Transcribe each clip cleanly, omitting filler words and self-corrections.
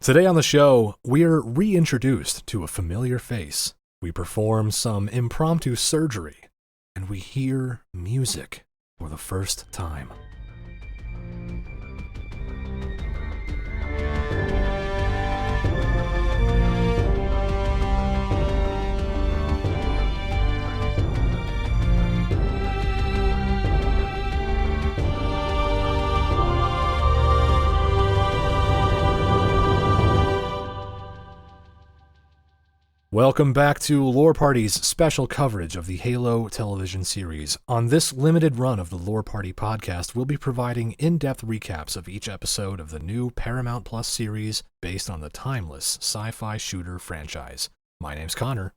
Today on the show, we're reintroduced to a familiar face. We perform some impromptu surgery, and we hear music for the first time. Welcome back to Lore Party's special coverage of the Halo television series. On this limited run of the Lore Party podcast, we'll be providing in-depth recaps of each episode of the new Paramount Plus series based on the timeless sci-fi shooter franchise. My name's Connor.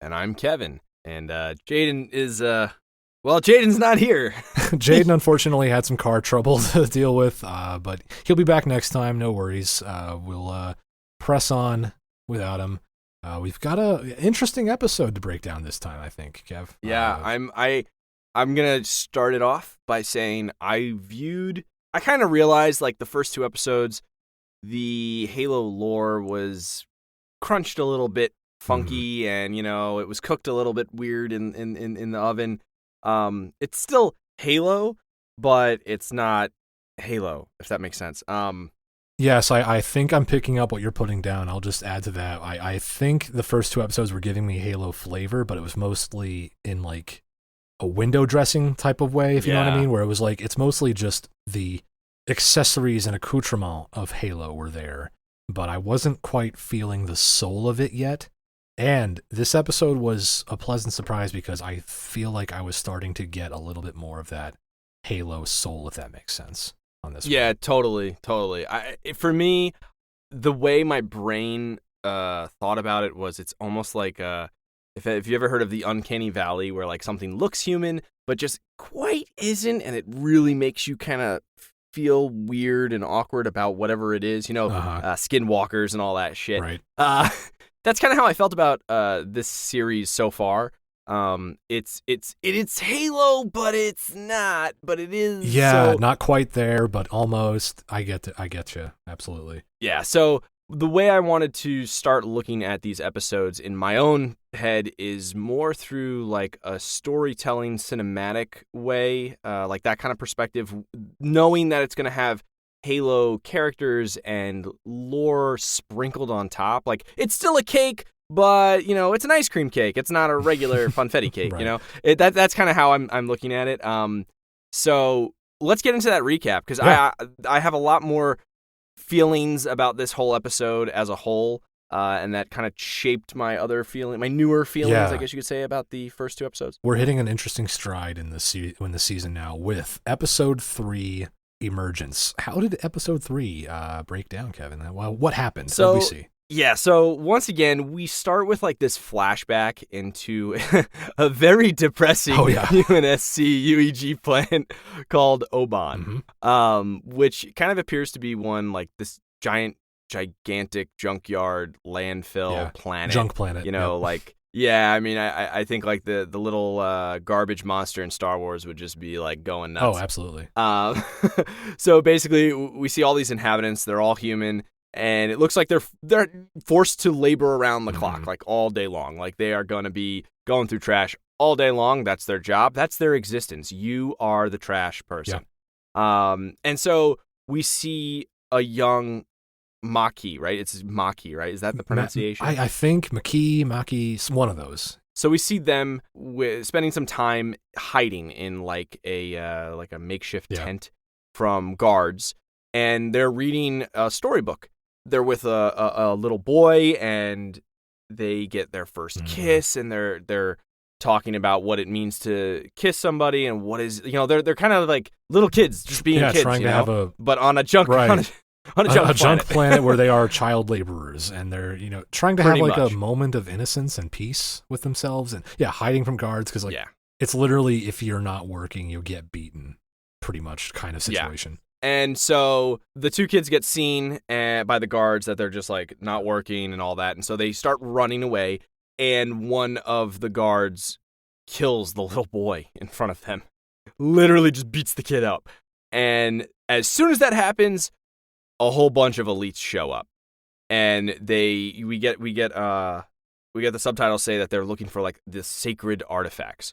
And I'm Kevin. And Jaden is, Jaden's not here. Jaden unfortunately had some car trouble to deal with, but he'll be back next time, no worries. We'll press on without him. We've got an interesting episode to break down this time, I think, Kev. Yeah, I'm gonna start it off by saying I kind of realized like the first two episodes, the Halo lore was crunched a little bit funky, and it was cooked a little bit weird in the oven. It's still Halo, but it's not Halo, if that makes sense. Yes, I think I'm picking up what you're putting down. I'll just add to that. I think the first two episodes were giving me Halo flavor, but it was mostly in like a window dressing type of way, if you know what I mean, where it was like it's mostly just the accessories and accoutrement of Halo were there, but I wasn't quite feeling the soul of it yet. And this episode was a pleasant surprise because I feel like I was starting to get a little bit more of that Halo soul, if that makes sense. On this one. Totally. For me, the way my brain thought about it was it's almost like if you ever heard of the uncanny valley, where like something looks human but just quite isn't, and it really makes you kind of feel weird and awkward about whatever it is, skinwalkers and all that shit. Right. That's kind of how I felt about this series so far. It's Halo, but it's not, but it is. Yeah, not quite there, but almost. I get you. Absolutely. Yeah. So the way I wanted to start looking at these episodes in my own head is more through like a storytelling cinematic way, like that kind of perspective, knowing that it's going to have Halo characters and lore sprinkled on top. Like it's still a cake, but it's an ice cream cake. It's not a regular funfetti cake. Right. That's kind of how I'm looking at it. So let's get into that recap because I have a lot more feelings about this whole episode as a whole, and that kind of shaped my newer feelings, I guess you could say, about the first two episodes. We're hitting an interesting stride in the season now with episode 3, Emergence. How did episode 3 break down, Kevin? Well, what happened? What did we see? Yeah, so once again, we start with like this flashback into a very depressing UNSC UEG plant called Oban, which kind of appears to be like this gigantic junkyard landfill planet. Junk planet. I think like the little garbage monster in Star Wars would just be like going nuts. Oh, absolutely. So basically, we see all these inhabitants. They're all human. And it looks like they're forced to labor around the clock, like all day long. Like they are going to be going through trash all day long. That's their job. That's their existence. You are the trash person. Yeah. And so we see a young Maki, right? It's Maki, right? Is that the pronunciation? I think Maki, one of those. So we see them spending some time hiding in like a makeshift tent from guards, and they're reading a storybook. They're with a little boy, and they get their first kiss, and they're talking about what it means to kiss somebody, and what is they're kind of like little kids just being kids, trying to have but on a junk on a junk planet where they are child laborers, and they're trying to have like much a moment of innocence and peace with themselves, and hiding from guards because it's literally if you're not working you get beaten, pretty much kind of situation. And so the two kids get seen by the guards that they're just like not working and all that. And so they start running away. And one of the guards kills the little boy in front of them. Literally just beats the kid up. And as soon as that happens, a whole bunch of elites show up. and we get the subtitles say that they're looking for like the sacred artifacts.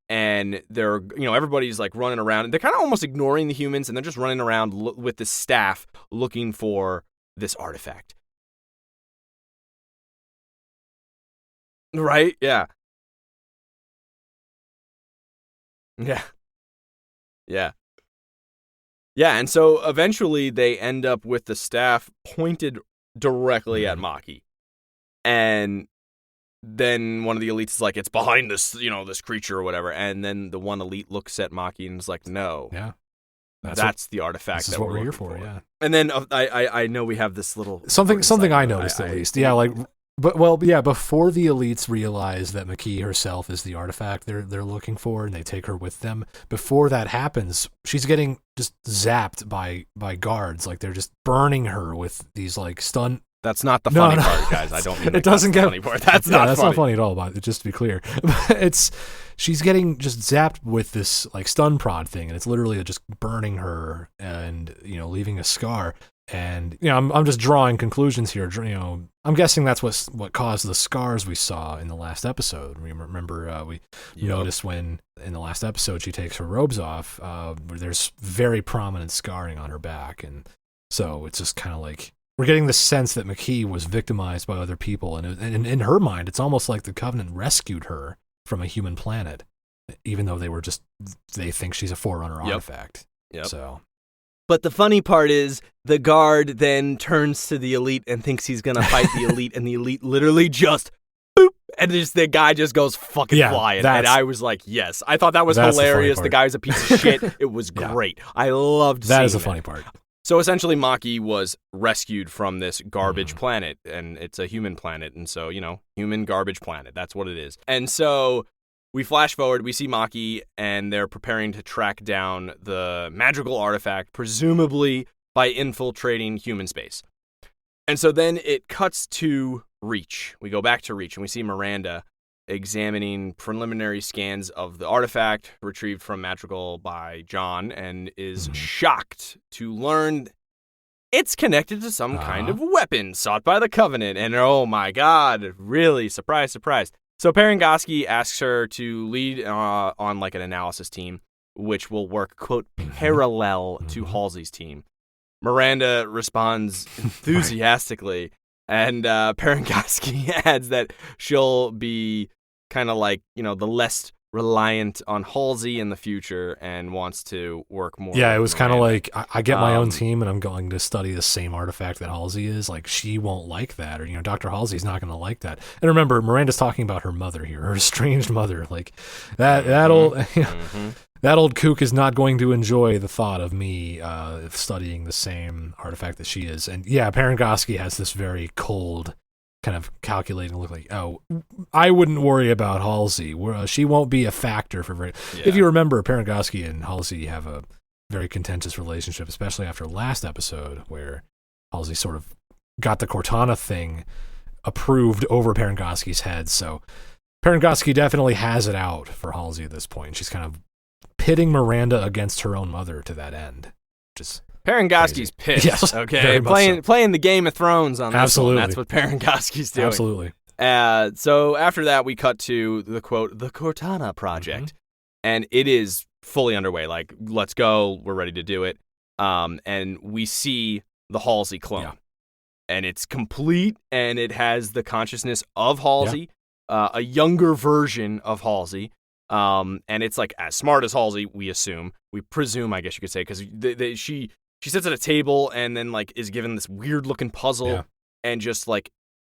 And they're, everybody's like running around. And they're kind of almost ignoring the humans, and they're just running around with the staff looking for this artifact. Right? Yeah. Yeah. Yeah. Yeah, and so eventually they end up with the staff pointed directly at Maki. And then one of the elites is like, it's behind this, this creature or whatever. And then the one elite looks at Maki and is like, no. Yeah. That's the artifact that we're here for. Yeah. And then I know we have this little... Something I noticed at least. Yeah, like... before the elites realize that Maki herself is the artifact they're looking for, and they take her with them, before that happens, she's getting just zapped by guards. Like, they're just burning her with these, like, stun... That's not the funny part, guys. I don't mean it doesn't get funny part. That's not funny at all, but just to be clear. She's getting just zapped with this, like, stun prod thing, and it's literally just burning her and, leaving a scar. And, I'm just drawing conclusions here. I'm guessing that's what caused the scars we saw in the last episode. Remember, we noticed when in the last episode she takes her robes off, there's very prominent scarring on her back. And so it's just kind of like, we're getting the sense that Maki was victimized by other people. And in her mind, it's almost like the Covenant rescued her from a human planet, even though they think she's a Forerunner artifact. Yep. So... But the funny part is the guard then turns to the elite and thinks he's going to fight the elite, and the elite literally just boop, and the guy just goes fucking flying. And I was like, yes. I thought that was hilarious. The guy's a piece of shit. It was great. I loved seeing that is the funny part. So essentially Maki was rescued from this garbage planet, and it's a human planet, and so, human garbage planet. That's what it is. And so... we flash forward, we see Maki, and they're preparing to track down the magical artifact, presumably by infiltrating human space. And so then it cuts to Reach. We go back to Reach, and we see Miranda examining preliminary scans of the artifact retrieved from Madrigal by John, and is shocked to learn it's connected to some kind of weapon sought by the Covenant. And oh my God, really, surprise, surprise. So Parangoski asks her to lead on like an analysis team, which will work, quote, parallel to Halsey's team. Miranda responds enthusiastically, and Parangoski adds that she'll be kind of like, the less reliant on Halsey in the future and wants to work more. Yeah, it was kind of like, I get my own team and I'm going to study the same artifact that Halsey is. Like, she won't like that, or, Dr. Halsey's not going to like that. And remember, Miranda's talking about her mother here, her estranged mother. Like, that old kook is not going to enjoy the thought of me studying the same artifact that she is. And yeah, Parangoski has this very cold, kind of calculating look, like, oh, I wouldn't worry about Halsey. She won't be a factor for very... Yeah. If you remember, Parangoski and Halsey have a very contentious relationship, especially after last episode, where Halsey sort of got the Cortana thing approved over Parangoski's head. So Parangoski definitely has it out for Halsey at this point. She's kind of pitting Miranda against her own mother to that end. Just... Parangoski's pissed. Yes, okay, playing the Game of Thrones on this Absolutely. One. That's what Parangoski's doing. Absolutely. So after that, we cut to the quote, the Cortana project, and it is fully underway. Like, let's go, we're ready to do it. And we see the Halsey clone, and it's complete, and it has the consciousness of Halsey, a younger version of Halsey. And it's like as smart as Halsey, we presume, I guess you could say, because she sits at a table and then like is given this weird looking puzzle and just like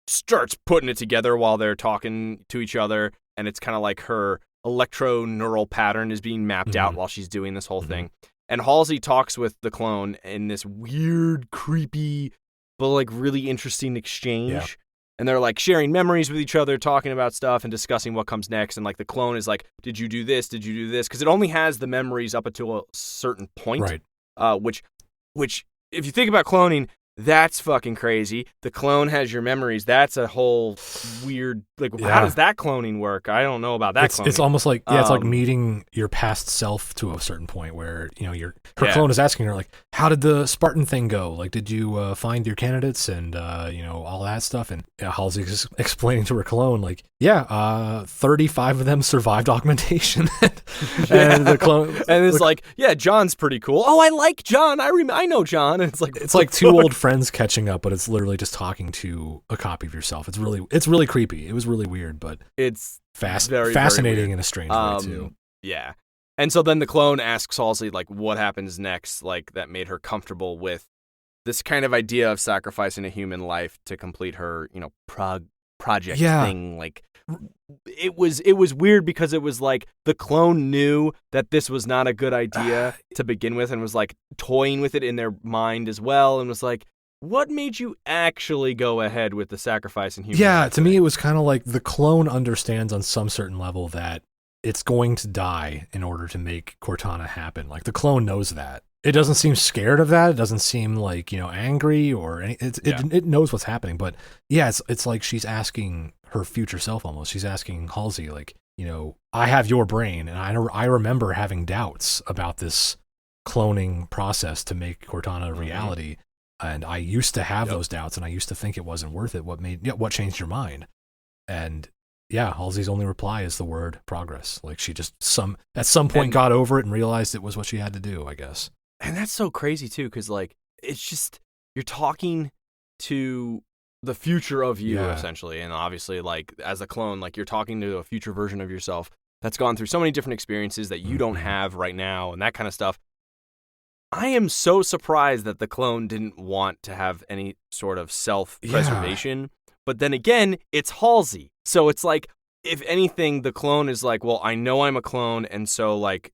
starts putting it together while they're talking to each other. And it's kind of like her electro-neural pattern is being mapped out while she's doing this whole thing. And Halsey talks with the clone in this weird, creepy, but like really interesting exchange. Yeah. And they're like sharing memories with each other, talking about stuff and discussing what comes next. And like the clone is like, did you do this? Did you do this? Because it only has the memories up until a certain point. Right. Which if you think about cloning, That's fucking crazy. The clone has your memories. That's a whole weird, like, how does that cloning work? I don't know about that cloning. It's almost like, it's like meeting your past self to a certain point where, her clone is asking her, like, how did the Spartan thing go? Like, did you find your candidates and, all that stuff? And Halsey's explaining to her clone, like, 35 of them survived augmentation. And the clone... And it's like, John's pretty cool. Oh, I like John. I know John. And it's like two old friends catching up, but it's literally just talking to a copy of yourself. It's really creepy. It was really weird, but it's fascinating very in a strange way too. Yeah. And so then the clone asks Halsey, like, what happens next, like, that made her comfortable with this kind of idea of sacrificing a human life to complete her, project thing. Like, it was weird because it was like the clone knew that this was not a good idea to begin with and was like toying with it in their mind as well, and was like, what made you actually go ahead with the sacrifice in human life? To me it was kind of like the clone understands on some certain level that it's going to die in order to make Cortana happen. Like, the clone knows that. It doesn't seem scared of that. It doesn't seem like, angry or any, it knows what's happening. But it's like she's asking her future self almost. She's asking Halsey, like, I have your brain, and I remember having doubts about this cloning process to make Cortana a reality. And I used to have those doubts, and I used to think it wasn't worth it. What changed your mind? And Halsey's only reply is the word progress. Like, she just at some point got over it and realized it was what she had to do, I guess. And that's so crazy too, because like, it's just, you're talking to the future of you essentially, and obviously, like, as a clone, like, you're talking to a future version of yourself that's gone through so many different experiences that you don't have right now, and that kind of stuff. I am so surprised that the clone didn't want to have any sort of self-preservation, but then again, it's Halsey, so it's like, if anything, the clone is like, well, I know I'm a clone, and so, like,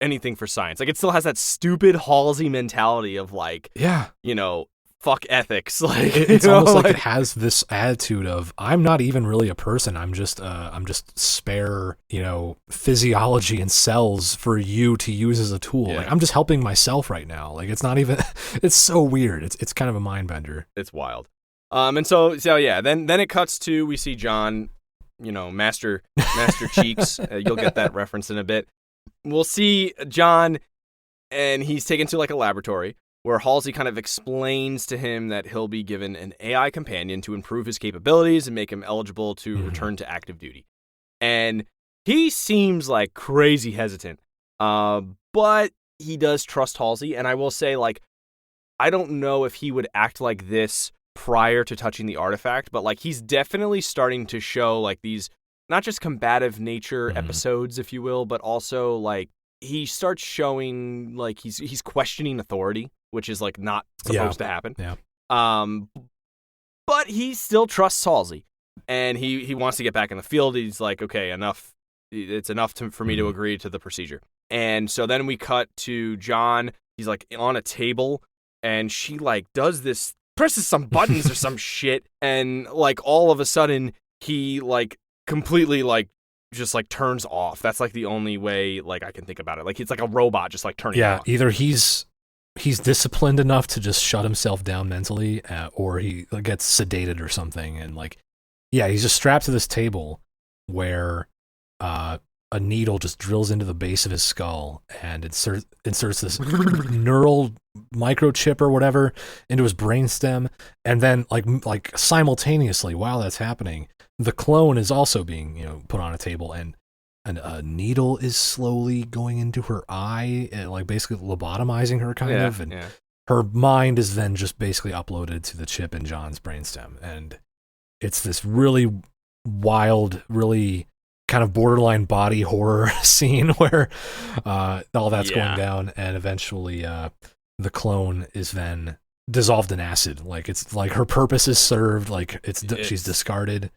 anything for science. Like, it still has that stupid Halsey mentality of, like, fuck ethics. Like, it's almost like it has this attitude of, I'm not even really a person. I'm just spare, physiology and cells for you to use as a tool. Like, I'm just helping myself right now. Like, it's not even, it's so weird. It's kind of a mind bender. It's wild. And so then it cuts to, we see John, Master Cheeks. You'll get that reference in a bit. We'll see John, and he's taken to, like, a laboratory where Halsey kind of explains to him that he'll be given an AI companion to improve his capabilities and make him eligible to return to active duty. And he seems like crazy hesitant, but he does trust Halsey. And I will say, like, I don't know if he would act like this prior to touching the artifact, but, like, he's definitely starting to show, like, these not just combative nature episodes, if you will, but also, like, he starts showing, like, he's questioning authority, which is, like, not supposed to happen. Yeah. But he still trusts Halsey, and he wants to get back in the field. He's like, okay, enough. It's enough for me to agree to the procedure. And so then we cut to John. He's, like, on a table, and she, like, does this, presses some buttons or some shit, and, like, all of a sudden he, like, completely, like, just, like, turns off. That's, like, the only way, like, I can think about it. Like, it's like a robot just, like, turning off. Either he's disciplined enough to just shut himself down mentally, or he gets sedated or something, and, like, he's just strapped to this table where a needle just drills into the base of his skull and inserts this neural microchip or whatever into his brainstem, and then like simultaneously while that's happening, the clone is also being put on a table, and a needle is slowly going into her eye, and, like, basically lobotomizing her kind of, and her mind is then just basically uploaded to the chip in John's brainstem, and it's this really wild, really kind of borderline body horror scene where all that's going down, and eventually the clone is then dissolved in acid. Like, it's like her purpose is served, like she's discarded,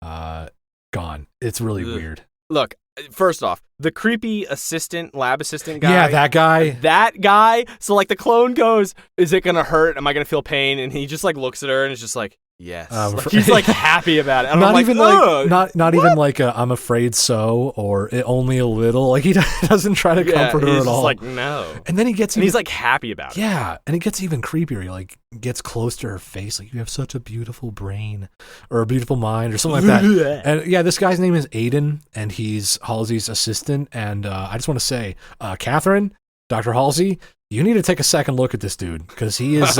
gone. It's really weird. Look, first off, the creepy lab assistant guy. Yeah, that guy. That guy. So, like, the clone goes, is it going to hurt? Am I going to feel pain? And he just, like, looks at her and is just like, Yes. Like, he's like happy about it. And not I'm even like, not even like I'm afraid so, or only a little. Like he doesn't try to comfort her at all. He's like, no. And then he's like happy about it. Yeah, and it gets even creepier. He like gets close to her face, like you have such a beautiful brain or a beautiful mind or something like that. And yeah, this guy's name is Aiden, and he's Halsey's assistant. And I just want to say, Catherine, Dr. Halsey, you need to take a second look at this dude because he is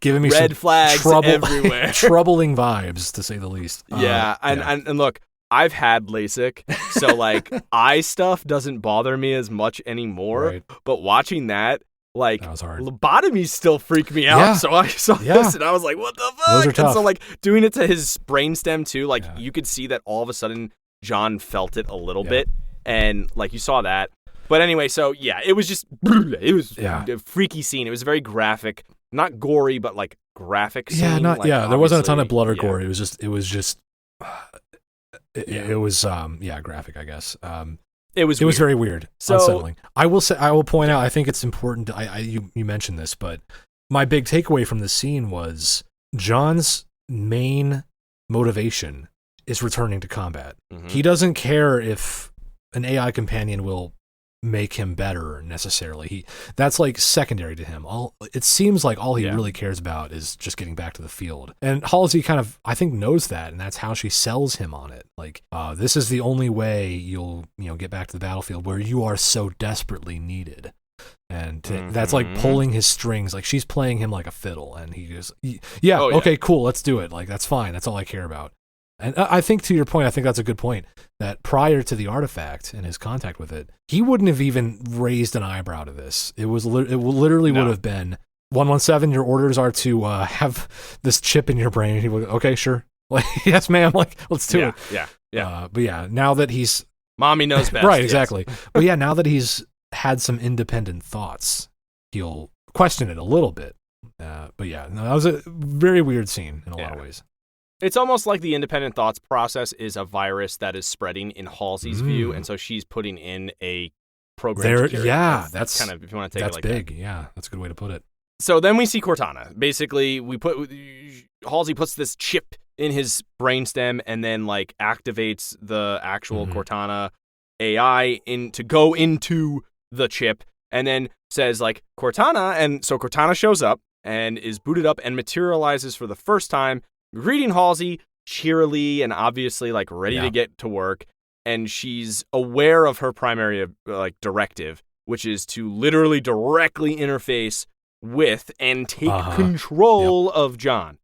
giving me red some flags everywhere, troubling vibes to say the least. Yeah, and look, I've had LASIK, so like eye stuff doesn't bother me as much anymore. Right. But watching that, like that was hard. Lobotomies still freak me out. Yeah. So I saw this and I was like, what the fuck? Those are tough. And so like doing it to his brainstem too, like you could see that all of a sudden John felt it a little bit, and like you saw that. But anyway, so yeah, it was just a freaky scene. It was very graphic, not gory, but like graphic scene. There wasn't a ton of blood or gore. It was just graphic, I guess. It was very weird, unsettling. I will point out, I think it's important. You mentioned this, but my big takeaway from the scene was John's main motivation is returning to combat. Mm-hmm. He doesn't care if an AI companion will make him better necessarily. That's like secondary to him. It seems like all he really cares about is just getting back to the field. And Halsey kind of, I think, knows that, and that's how she sells him on it. Like, this is the only way you'll get back to the battlefield where you are so desperately needed. And that's like pulling his strings. Like, she's playing him like a fiddle, and he goes, okay, cool, let's do it. Like, that's fine. That's all I care about. And I think, to your point, I think that's a good point, that prior to the artifact and his contact with it, he wouldn't have even raised an eyebrow to this. It literally would have been, 117, your orders are to have this chip in your brain. And he would, okay, sure. Like, yes, ma'am. Like, let's do it. Yeah. But yeah, now that he's... Mommy knows best. Right, exactly. But yeah, now that he's had some independent thoughts, he'll question it a little bit. But yeah, no, that was a very weird scene in a lot of ways. It's almost like the independent thoughts process is a virus that is spreading in Halsey's view, and so she's putting in a program. That's kind of, if you want to take it like big. that. Yeah, that's a good way to put it. So then we see Cortana. Basically, Halsey puts this chip in his brainstem and then like activates the actual Cortana AI to go into the chip, and then says like Cortana, and so Cortana shows up and is booted up and materializes for the first time, greeting Halsey cheerily and obviously like ready to get to work. And she's aware of her primary like directive, which is to literally directly interface with and take control of John,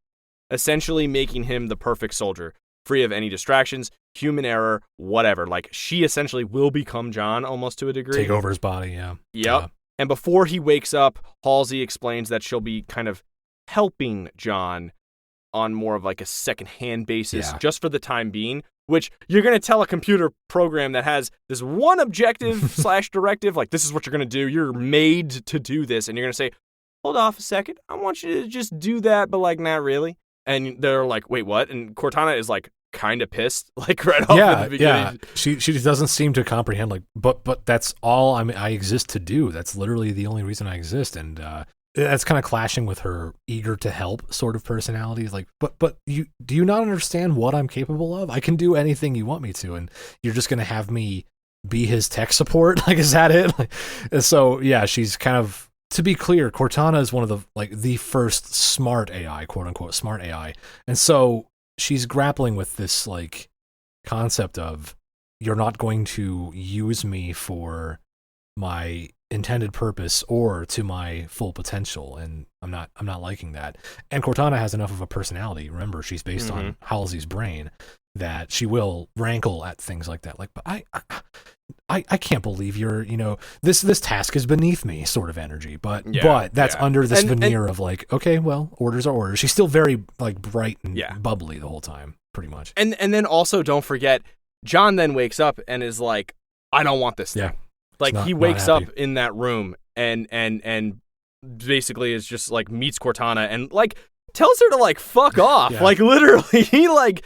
essentially making him the perfect soldier, free of any distractions, human error, whatever. Like, she essentially will become John almost to a degree. Take over his body, yeah. Yep. And before he wakes up, Halsey explains that she'll be kind of helping John on more of like a second-hand basis just for the time being, which you're going to tell a computer program that has this one objective / directive, like, this is what you're going to do. You're made to do this. And you're going to say, hold off a second. I want you to just do that, but like, not really. And they're like, wait, what? And Cortana is like kind of pissed, like right off at the beginning. Yeah. She doesn't seem to comprehend, like, but that's all I exist to do. That's literally the only reason I exist. And that's kind of clashing with her eager to help sort of personality. It's like, but do you not understand what I'm capable of? I can do anything you want me to, and you're just going to have me be his tech support? Like, is that it? Like, so yeah, she's kind of, to be clear, Cortana is one of the first smart AI, quote unquote smart AI. And so she's grappling with this like concept of, you're not going to use me for my intended purpose or to my full potential, and I'm not liking that. And Cortana has enough of a personality, remember, she's based on Halsey's brain, that she will rankle at things like that, like, but I can't believe you're, this task is beneath me sort of energy, but that's under this veneer of like, okay, well, orders are orders. She's still very like bright and bubbly the whole time, pretty much. And then also don't forget, John then wakes up and is like, I don't want this thing. Like, he wakes up in that room and basically is just like meets Cortana and like tells her to like fuck off. Like, literally, he like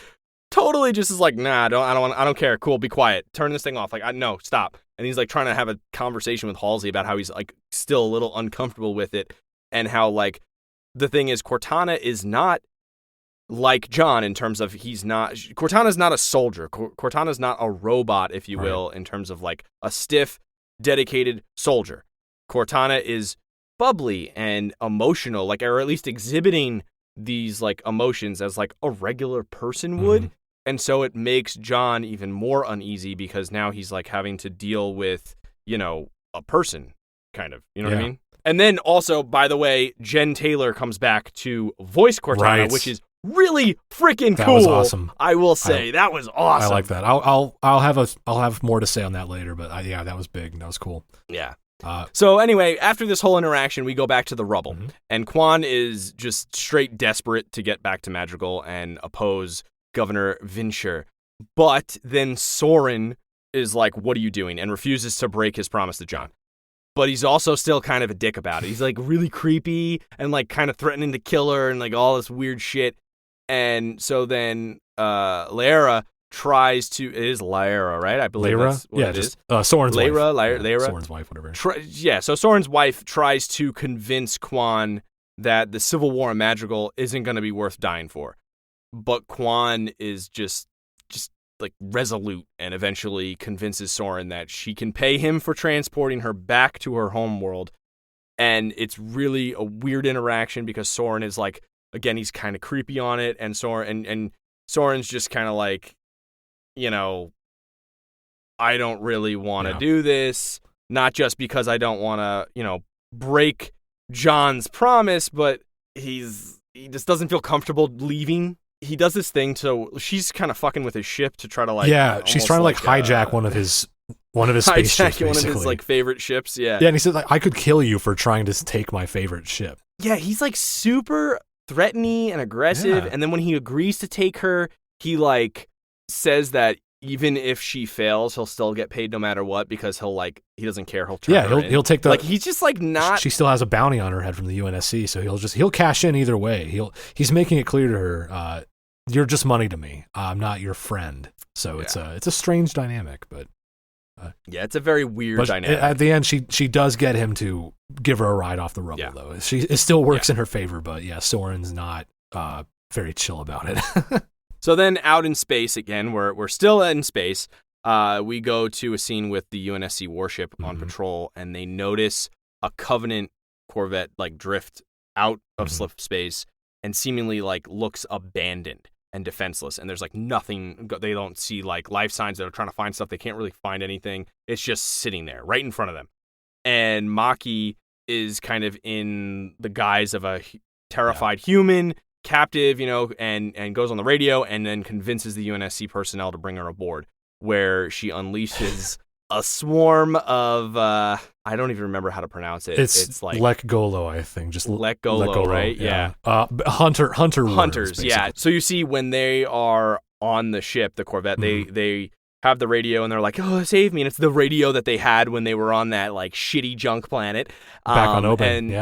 totally just is like, nah, I don't care. Cool, be quiet. Turn this thing off. Like, no, stop. And he's like trying to have a conversation with Halsey about how he's like still a little uncomfortable with it, and how like the thing is, Cortana is not like John in terms of Cortana's not a soldier. Cortana's not a robot, if you will, in terms of like a stiff, dedicated soldier. Cortana is bubbly and emotional, like, or at least exhibiting these like emotions as like a regular person would. And so it makes John even more uneasy because now he's like having to deal with, a person kind of, you know what I mean? And then also, by the way, Jen Taylor comes back to voice Cortana, which is really freaking cool. That was awesome. I will say that was awesome. I like that. I'll have more to say on that later, but that was big. That was cool. Yeah. So anyway, after this whole interaction, we go back to the rubble, and Quan is just straight desperate to get back to Madrigal and oppose Governor Vinsher. But then Soren is like, "What are you doing?" and refuses to break his promise to John. But he's also still kind of a dick about it. He's like really creepy and like kind of threatening to kill her and like all this weird shit. And so then Lyra tries to, it is Lyra, right? I believe that's what it is. Soren's wife. Lyra. Soren's wife, whatever. So Soren's wife tries to convince Quan that the civil war in Madrigal isn't going to be worth dying for. But Quan is just like resolute and eventually convinces Soren that she can pay him for transporting her back to her home world. And it's really a weird interaction because Soren is like, again, he's kind of creepy on it, and Soren's just kind of like, I don't really want to do this, not just because I don't want to, break John's promise, but he just doesn't feel comfortable leaving. He does this thing she's kind of fucking with his ship to try to like she's trying to like hijack one of his space ships, one of his like favorite ships. And he said like, I could kill you for trying to take my favorite ship. He's like super threatening and aggressive, and then when he agrees to take her, he like says that even if she fails, he'll still get paid no matter what because he doesn't care. He'll turn he'll take the, like, he's just like not. She still has a bounty on her head from the UNSC, so he'll cash in either way. He's making it clear to her, you're just money to me. I'm not your friend. So it's a strange dynamic, but it's a very weird dynamic. At the end, she does get him to give her a ride off the rubble, though. It still works in her favor, but Soren's not very chill about it. So then out in space again, we're still in space. We go to a scene with the UNSC warship on patrol, and they notice a Covenant Corvette like drift out of slip space and seemingly like looks abandoned and defenseless. And there's like nothing. They don't see like life signs. They're trying to find stuff. They can't really find anything. It's just sitting there right in front of them. And Maki is kind of in the guise of a terrified human, captive, and goes on the radio and then convinces the UNSC personnel to bring her aboard, where she unleashes a swarm of I don't even remember how to pronounce it. It's like Lekgolo, I think. Just Lekgolo, right? Yeah. Hunters. Worms, yeah. So you see when they are on the ship, the Corvette, they have the radio and they're like, "Oh, save me!" And it's the radio that they had when they were on that like shitty junk planet. Back on Open.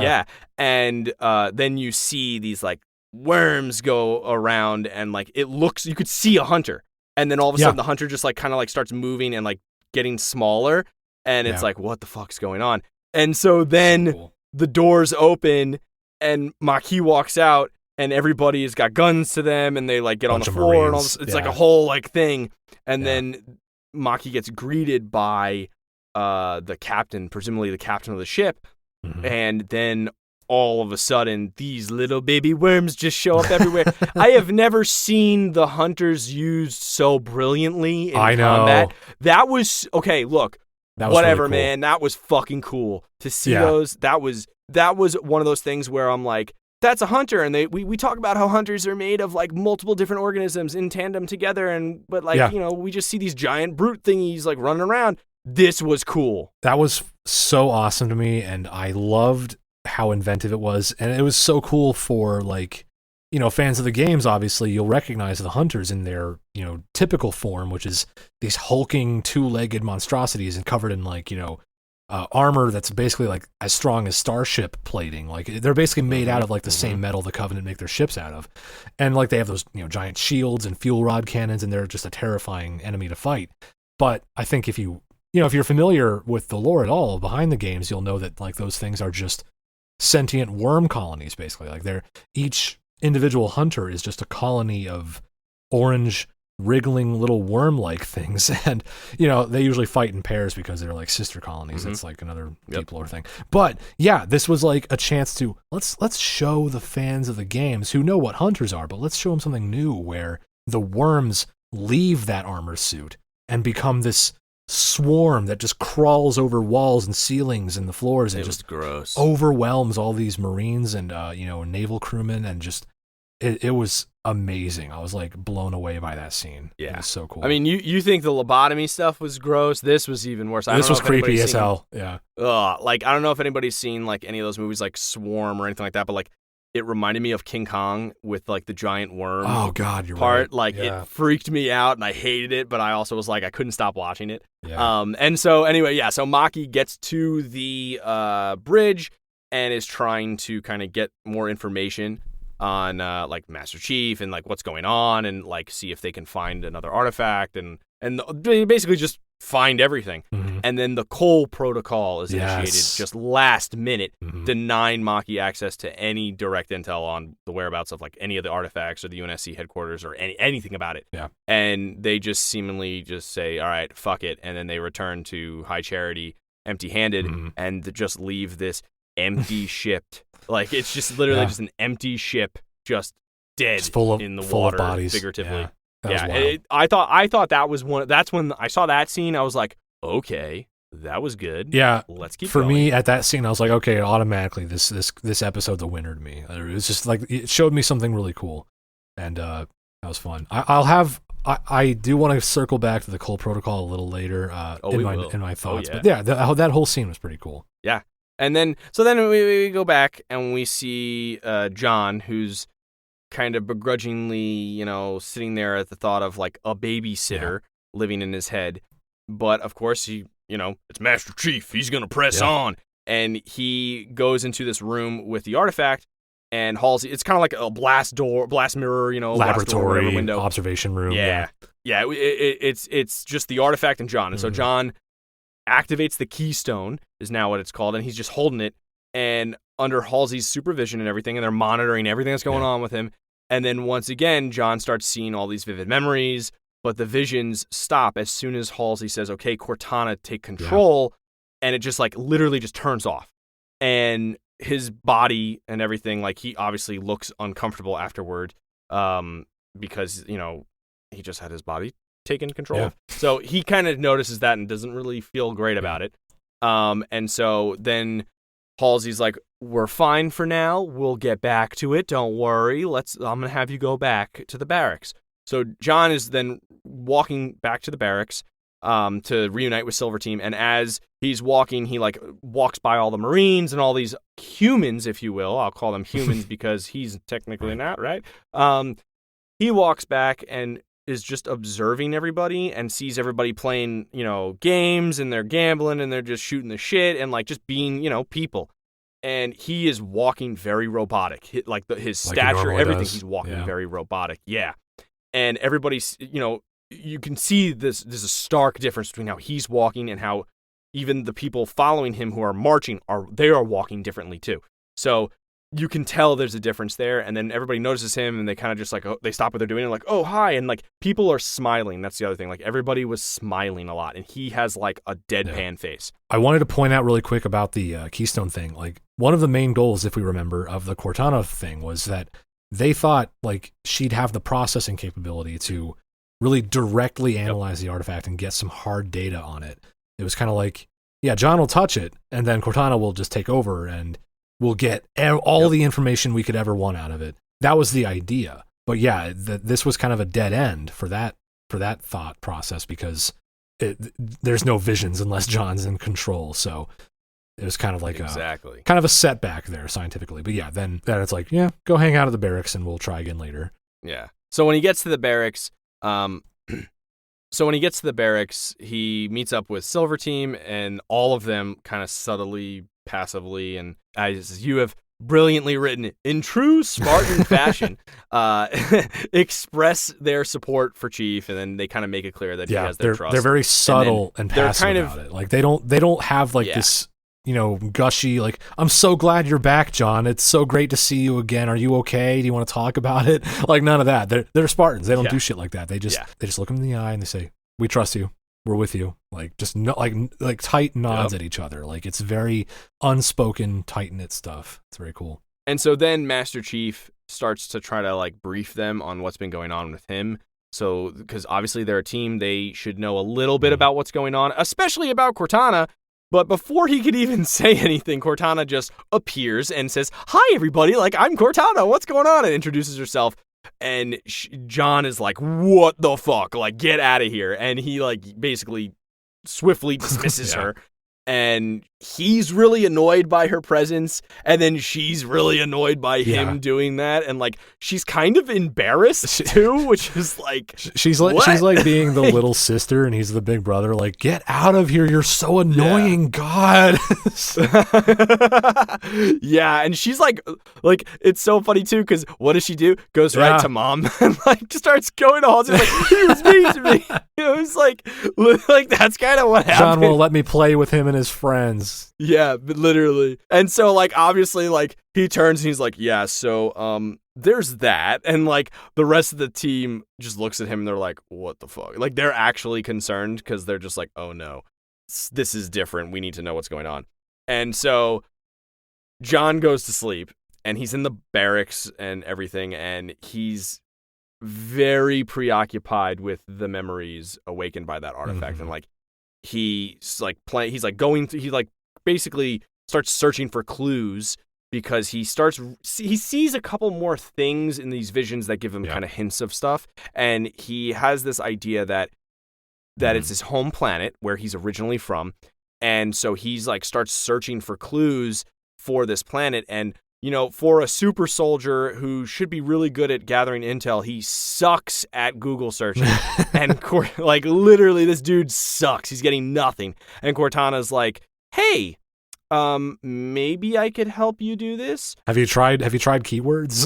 And then you see these like worms go around and like it looks, you could see a hunter, and then all of a sudden the hunter just like kind of like starts moving and like getting smaller, and it's like, what the fuck's going on? And so then the doors open and Maki walks out and everybody has got guns to them and they like get on the floor and all this, it's like a whole like thing, and then Maki gets greeted by the captain, presumably the captain of the ship, and then all of a sudden, these little baby worms just show up everywhere. I have never seen the hunters used so brilliantly in combat. That was okay. Look, whatever, really cool. Man. That was fucking cool to see those. That was one of those things where I'm like, that's a hunter, and we talk about how hunters are made of like multiple different organisms in tandem together, but we just see these giant brute thingies like running around. This was cool. That was so awesome to me, and I loved how inventive it was, and it was so cool for like, fans of the games. Obviously you'll recognize the hunters in their typical form, which is these hulking two-legged monstrosities and covered in like armor that's basically like as strong as starship plating. Like they're basically made out of like the same metal the Covenant make their ships out of, and like they have those giant shields and fuel rod cannons, and they're just a terrifying enemy to fight. But I think if you're familiar with the lore at all behind the games, you'll know that like those things are just sentient worm colonies, basically. Like they're each individual hunter is just a colony of orange wriggling little worm-like things, and they usually fight in pairs because they're like sister colonies. It's like another deep lore thing. But yeah, this was like a chance to let's show the fans of the games who know what hunters are, but let's show them something new where the worms leave that armor suit and become this swarm that just crawls over walls and ceilings and the floors and just gross, overwhelms all these Marines and naval crewmen, and just it was amazing. I was like blown away by that scene. Yeah, it was so cool. I mean, you think the lobotomy stuff was gross? This was even worse. This was creepy as hell. Yeah. Like, I don't know if anybody's seen like any of those movies like Swarm or anything like that, but like it reminded me of King Kong with like the giant worm. Oh God, you're part. Right. Like yeah. It freaked me out and I hated it, but I also was like I couldn't stop watching it. Yeah. And so anyway, yeah. So Maki gets to the bridge and is trying to kind of get more information on like Master Chief and like what's going on and like see if they can find another artifact and basically just find everything. Mm-hmm. And then the Cole protocol is initiated just last minute, denying Maki access to any direct intel on the whereabouts of like any of the artifacts or the UNSC headquarters or anything about it. Yeah. And they just seemingly just say, all right, fuck it. And then they return to High Charity empty-handed and just leave this empty ship. Like, it's just literally just an empty ship, just dead just full of, in the full water, of bodies. figuratively. Yeah, I thought that was one. That's when I saw that scene. I was like, okay, that was good. Yeah, let's keep. For going. me, at that scene, I was like, okay, automatically, this episode's a winner to me. It was just like it showed me something really cool, and that was fun. I do want to circle back to the Cole Protocol a little later in my thoughts. But yeah, that whole scene was pretty cool. Yeah. And then we go back and we see John, who's kind of begrudgingly, sitting there at the thought of like a babysitter living in his head. But of course, he, it's Master Chief. He's going to press on. And he goes into this room with the artifact, and Halsey, it's kind of like a blast mirror, laboratory, door, window. Observation room. Yeah. It's just the artifact and John. And so John activates the keystone, is now what it's called, and he's just holding it, and under Halsey's supervision and everything, and they're monitoring everything that's going on with him. And then once again, John starts seeing all these vivid memories, but the visions stop as soon as Halsey says, okay, Cortana, take control, and it just like literally just turns off. And his body and everything, like he obviously looks uncomfortable afterward, because, he just had his body taken control of. So he kind of notices that and doesn't really feel great about it. And so then Halsey's like, we're fine for now. We'll get back to it. Don't worry. I'm going to have you go back to the barracks. So John is then walking back to the barracks to reunite with Silver Team. And as he's walking, he like walks by all the Marines and all these humans, if you will. I'll call them humans because he's technically not, right? He walks back and is just observing everybody and sees everybody playing, games, and they're gambling and they're just shooting the shit and like just being, people. And he is walking very robotic. His stature, everything, he's walking very robotic. Yeah. And everybody's, you can see there's a stark difference between how he's walking and how even the people following him who are marching they are walking differently too. So you can tell there's a difference there, and then everybody notices him, and they kind of just like, they stop what they're doing, and like, oh, hi, and like people are smiling. That's the other thing. Like everybody was smiling a lot, and he has like a deadpan face. I wanted to point out really quick about the Keystone thing. Like one of the main goals, if we remember, of the Cortana thing was that they thought like she'd have the processing capability to really directly analyze the artifact and get some hard data on it. It was kind of like, yeah, John will touch it, and then Cortana will just take over and we'll get all the information we could ever want out of it. That was the idea. But yeah, this was kind of a dead end for that thought process because there's no visions unless John's in control. So it was kind of like a setback there scientifically. But yeah, then it's like, yeah, go hang out at the barracks and we'll try again later. Yeah. So when he gets to the barracks, he meets up with Silver Team, and all of them kind of subtly, passively, and as you have brilliantly written in true Spartan fashion, express their support for Chief, and then they kind of make it clear that he has their trust. They're very subtle and passive about it. Like they don't have like this, gushy, like, I'm so glad you're back, John. It's so great to see you again. Are you okay? Do you want to talk about it? Like, none of that. They're Spartans. They don't do shit like that. They just look them in the eye and they say, we trust you. We're with you. Like, just like tight nods at each other. Like, it's very unspoken, tight-knit stuff. It's very cool. And so then Master Chief starts to try to like brief them on what's been going on with him. So, because obviously they're a team, they should know a little bit about what's going on, especially about Cortana. But before he could even say anything, Cortana just appears and says, "Hi, everybody. Like, I'm Cortana. What's going on?" And introduces herself. And John is like, "What the fuck? Like, get out of here." And he like basically swiftly dismisses her. And he's really annoyed by her presence, and then she's really annoyed by him doing that, and like she's kind of embarrassed too, which is like she's like being the little sister, and he's the big brother. Like, get out of here! You're so annoying, God. Yeah, and she's like it's so funny too, because what does she do? Goes right to mom and like just starts going to Halsey like, he was mean to me. It's like that's kind of what happened. John won't let me play with him and his friends. Yeah, but literally. And so like obviously like he turns and he's like, "Yeah, so there's that." And like the rest of the team just looks at him and they're like, "What the fuck?" Like they're actually concerned because they're just like, "Oh no, this is different. We need to know what's going on." And so John goes to sleep and he's in the barracks and everything, and he's very preoccupied with the memories awakened by that artifact. And like he's like basically starts searching for clues, because he sees a couple more things in these visions that give him kind of hints of stuff, and he has this idea that it's his home planet where he's originally from, and so he's like starts searching for clues for this planet. And for a super soldier who should be really good at gathering intel, he sucks at Google searching. And like literally this dude sucks. He's getting nothing. And Cortana's like, "Hey, maybe I could help you do this." Have you tried keywords?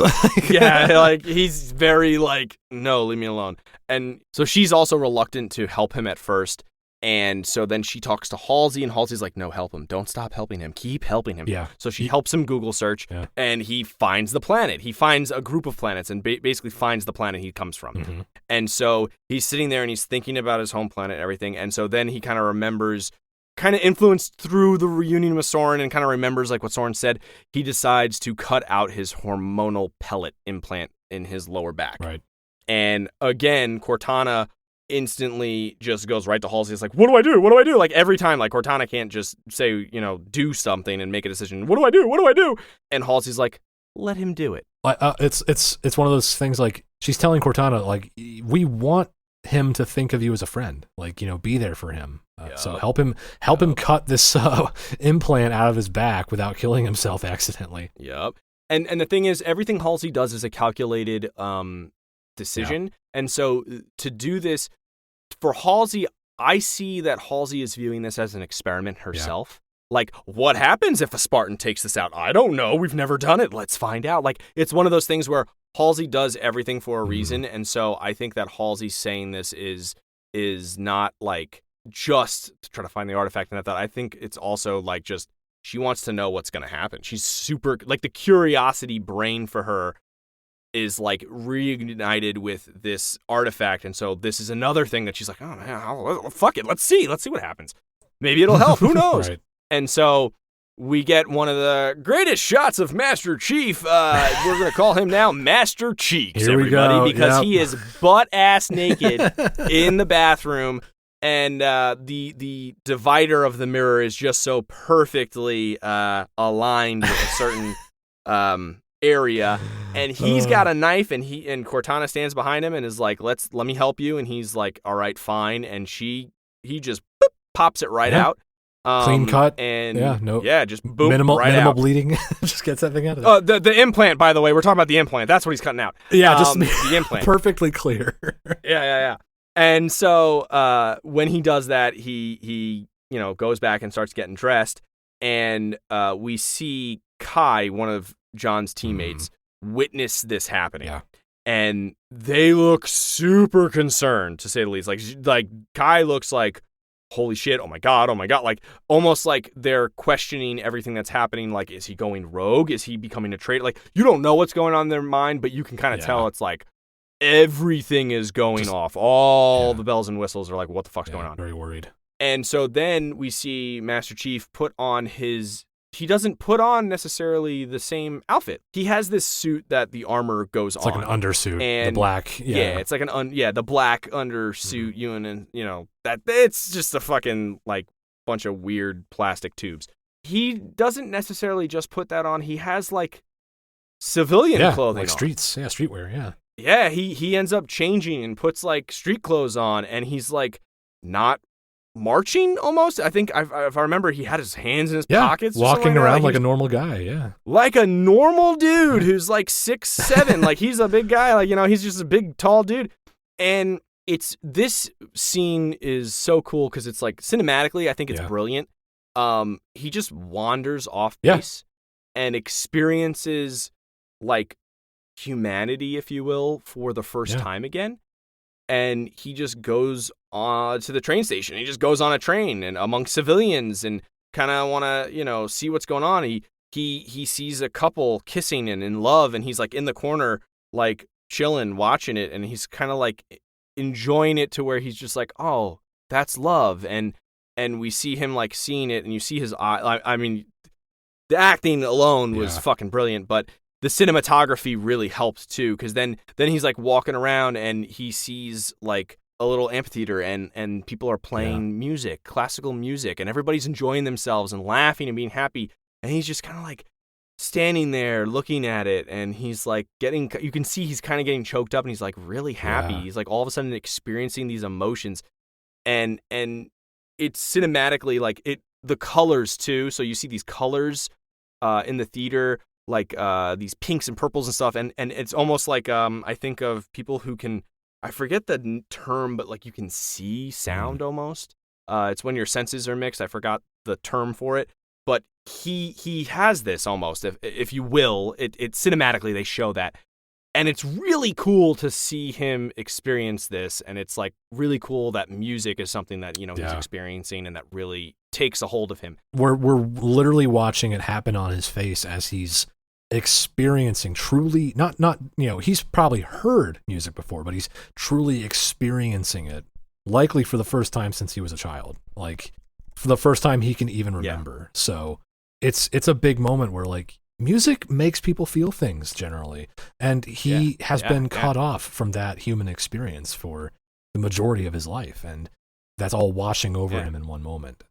Yeah, like he's very like, "No, leave me alone." And so she's also reluctant to help him at first. And so then she talks to Halsey, and Halsey's like, "No, help him. Don't stop helping him. Keep helping him." Yeah. So she helps him Google search, and he finds the planet. He finds a group of planets and basically finds the planet he comes from. And so he's sitting there and he's thinking about his home planet and everything. And so then he kind of remembers, kind of influenced through the reunion with Soren, and kind of remembers like what Soren said. He decides to cut out his hormonal pellet implant in his lower back. Right. And again, Cortana instantly just goes right to Halsey. It's like, what do I do? What do I do? Like every time, like Cortana can't just say, do something and make a decision. What do I do? What do I do? And Halsey's like, let him do it. It's one of those things, like she's telling Cortana, like, we want him to think of you as a friend, like, be there for him. So help him cut this implant out of his back without killing himself accidentally. Yep. And the thing is, everything Halsey does is a calculated decision. And so to do this for Halsey, I see that Halsey is viewing this as an experiment herself. Like, what happens if a Spartan takes this out? I don't know. We've never done it. Let's find out. Like, it's one of those things where Halsey does everything for a reason. And so I think that Halsey saying this is not like just to try to find the artifact and that. I think it's also like just she wants to know what's going to happen. She's super, like, the curiosity brain for her is like reignited with this artifact. And so this is another thing that she's like, "Oh man, fuck it. Let's see what happens. Maybe it'll help. Who knows?" Right. And so we get one of the greatest shots of Master Chief. We're going to call him now Master Cheeks, Here we everybody, go. because he is butt-ass naked in the bathroom. And the divider of the mirror is just so perfectly aligned with a certain area, and he's got a knife, and Cortana stands behind him and is like, let me help you. And he's like, all right, fine. And he just pops it right out. Clean cut. And just boom, minimal out. Bleeding. Just gets that thing out of there. The implant, by the way, we're talking about the implant. That's what he's cutting out. Yeah, just the implant. Perfectly clear. Yeah. And so when he does that, he goes back and starts getting dressed, and we see Kai, one of John's teammates, witness this happening. Yeah. And they look super concerned, to say the least. Like Kai looks like, holy shit, oh my god, like almost like they're questioning everything that's happening. Like, is he going rogue? Is he becoming a traitor? Like, you don't know what's going on in their mind, but you can kind of tell it's like everything is going off. All the bells and whistles are like, what the fuck's going on? Very worried. And so then we see Master Chief put on he doesn't put on necessarily the same outfit. He has this suit that the armor goes on. It's like an undersuit, and the black. Yeah, it's like the black undersuit. That it's just a fucking like bunch of weird plastic tubes. He doesn't necessarily just put that on. He has like civilian clothing, like on. Streetwear. Yeah. Yeah, he ends up changing and puts like street clothes on, and he's like not marching almost. I think if I remember, he had his hands in his pockets, walking around like a normal guy. Yeah, like a normal dude who's like 6'7". Like, he's a big guy. Like, he's just a big tall dude. And this scene is so cool because it's like cinematically, I think it's brilliant. He just wanders off base and experiences like humanity, if you will, for the first time again. And he just goes to the train station. He just goes on a train and among civilians and kind of want to, see what's going on. He sees a couple kissing and in love, and he's like in the corner, like chilling, watching it, and he's kind of like enjoying it to where he's just like, oh, that's love. And we see him like seeing it, and you see his eye. I mean, the acting alone was fucking brilliant, but the cinematography really helped too, because then he's like walking around and he sees like a little amphitheater and people are playing music, classical music, and everybody's enjoying themselves and laughing and being happy. And he's just kind of like standing there looking at it, and he's like you can see he's kind of getting choked up, and he's like really happy. He's like all of a sudden experiencing these emotions, and it's cinematically like the colors too. So you see these colors in the theater, like these pinks and purples and stuff, and it's almost like I think of people who can, I forget the term, but like you can see sound almost. It's when your senses are mixed. I forgot the term for it, but he has this almost, if you will. It cinematically they show that, and it's really cool to see him experience this. And it's like really cool that music is something that he's experiencing, and that really takes a hold of him. We're literally watching it happen on his face as he's experiencing truly not he's probably heard music before, but he's truly experiencing it, likely for the first time since he was a child, like for the first time he can even remember. So it's a big moment where like music makes people feel things generally, and he has been cut off from that human experience for the majority of his life, and that's all washing over him in one moment.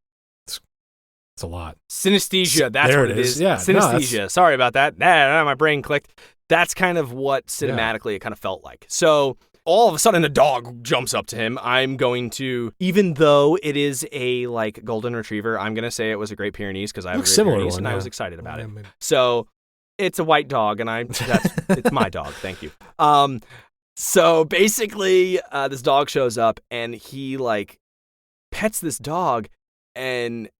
It's a lot. Synesthesia, that's what it is. Yeah, synesthesia. Sorry about that. My brain clicked. That's kind of what cinematically it kind of felt like. So all of a sudden a dog jumps up to him. I'm going to, even though it is a like golden retriever, I'm going to say it was a Great Pyrenees because I have a Great Pyrenees and I was excited about it. Maybe. So it's a white dog, and it's my dog. Thank you. So basically this dog shows up, and he like pets this dog, and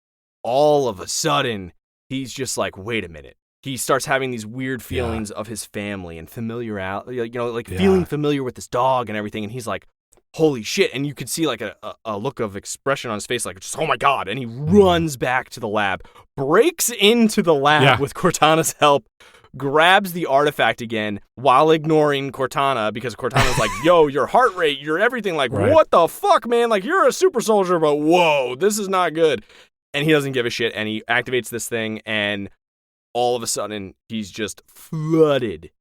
all of a sudden, he's just like, wait a minute. He starts having these weird feelings of his family and familiarity, feeling familiar with this dog and everything. And he's like, holy shit. And you could see like a look of expression on his face, like, just, oh my God. And he runs back to the lab, breaks into the lab with Cortana's help, grabs the artifact again while ignoring Cortana, because Cortana's like, yo, your heart rate, your everything. Like, what the fuck, man? Like, you're a super soldier, but whoa, this is not good. And he doesn't give a shit, and he activates this thing, and all of a sudden, he's just flooded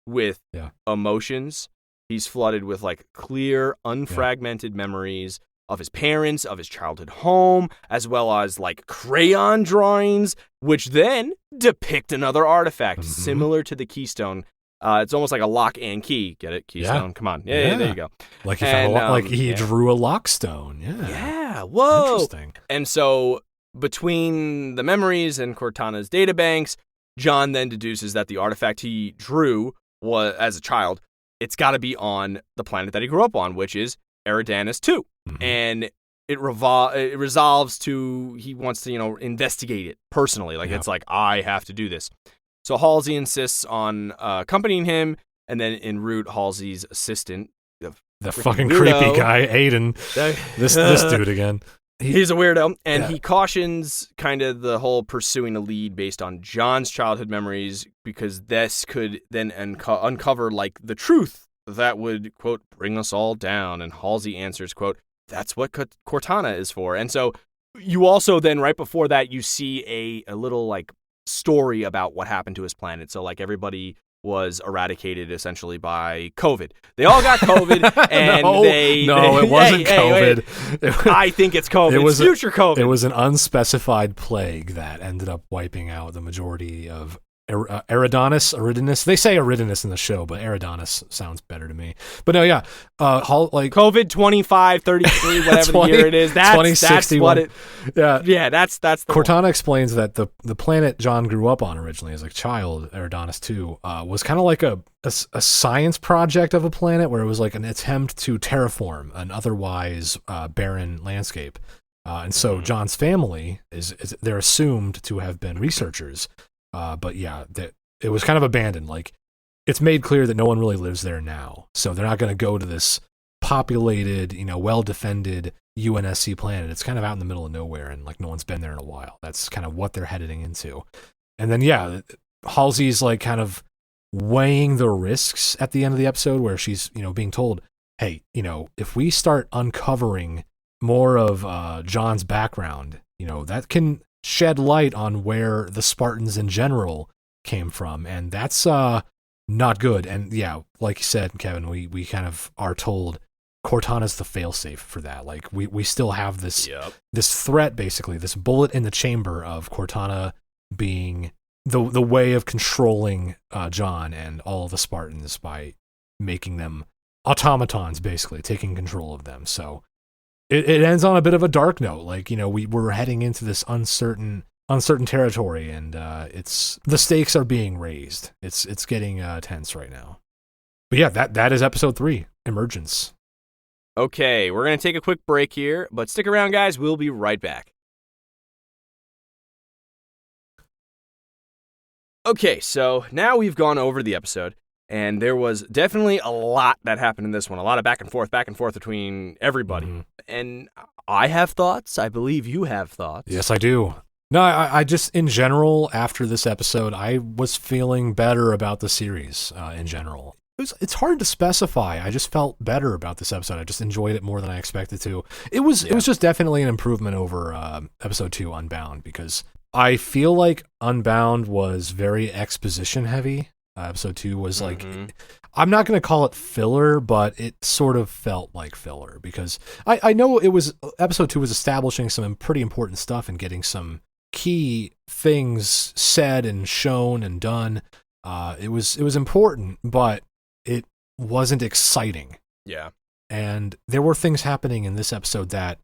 with emotions. He's flooded with, like, clear, unfragmented memories of his parents, of his childhood home, as well as, like, crayon drawings, which then depict another artifact similar to the Keystone. It's almost like a lock and key. Get it? Keystone. Yeah. Come on. Yeah, there you go. Like he drew a lockstone. Yeah. Yeah. Whoa. Interesting. And so between the memories and Cortana's databanks, John then deduces that the artifact he drew was as a child, it's got to be on the planet that he grew up on, which is Eridanus 2. And it resolves to, he wants to, investigate it personally. Like, it's like, I have to do this. So Halsey insists on accompanying him, and then en route, Halsey's assistant, the fucking creepy guy, Aiden, this dude again. He's a weirdo, and he cautions kind of the whole pursuing a lead based on John's childhood memories, because this could then uncover like the truth that would, quote, bring us all down. And Halsey answers, quote, that's what Cortana is for. And so you also then, right before that, you see a little like story about what happened to his planet. So like everybody was eradicated essentially by COVID. They all got COVID, and it wasn't COVID. I think it's COVID. It was future COVID. It was an unspecified plague that ended up wiping out the majority of Eridanus. They say Eridanus in the show, but Eridanus sounds better to me. But no, yeah, like COVID 25, 33, whatever 20, the year it is. That's what it. Yeah, that's the Cortana explains that the planet John grew up on originally as a child, Eridanus 2, was kind of like a science project of a planet where it was like an attempt to terraform an otherwise barren landscape. And so John's family they're assumed to have been researchers. But yeah, it was kind of abandoned. Like, it's made clear that no one really lives there now. So they're not going to go to this populated, well-defended UNSC planet. It's kind of out in the middle of nowhere, and like no one's been there in a while. That's kind of what they're heading into. And then, yeah, Halsey's like kind of weighing the risks at the end of the episode where she's, being told, hey, if we start uncovering more of John's background, that can shed light on where the Spartans in general came from, and that's not good. And yeah, like you said, Kevin, we kind of are told Cortana's the failsafe for that. Like we still have this threat, basically, this bullet in the chamber of Cortana being the way of controlling John and all the Spartans by making them automatons, basically taking control of them. So it ends on a bit of a dark note. Like, we're heading into this uncertain territory, and the stakes are being raised. It's getting tense right now. But yeah, that is episode 3, Emergence. Okay, we're going to take a quick break here, but stick around, guys. We'll be right back. Okay, so now we've gone over the episode, and there was definitely a lot that happened in this one. A lot of back and forth between everybody. Mm-hmm. And I have thoughts. I believe you have thoughts. Yes, I do. No, I just, in general, after this episode, I was feeling better about the series in general. It's hard to specify. I just felt better about this episode. I just enjoyed it more than I expected to. It was just definitely an improvement over episode 2, Unbound, because I feel like Unbound was very exposition heavy. Episode 2 was like, I'm not going to call it filler, but it sort of felt like filler, because I know episode 2 was establishing some pretty important stuff and getting some key things said and shown and done. It was important, but it wasn't exciting. Yeah. And there were things happening in this episode that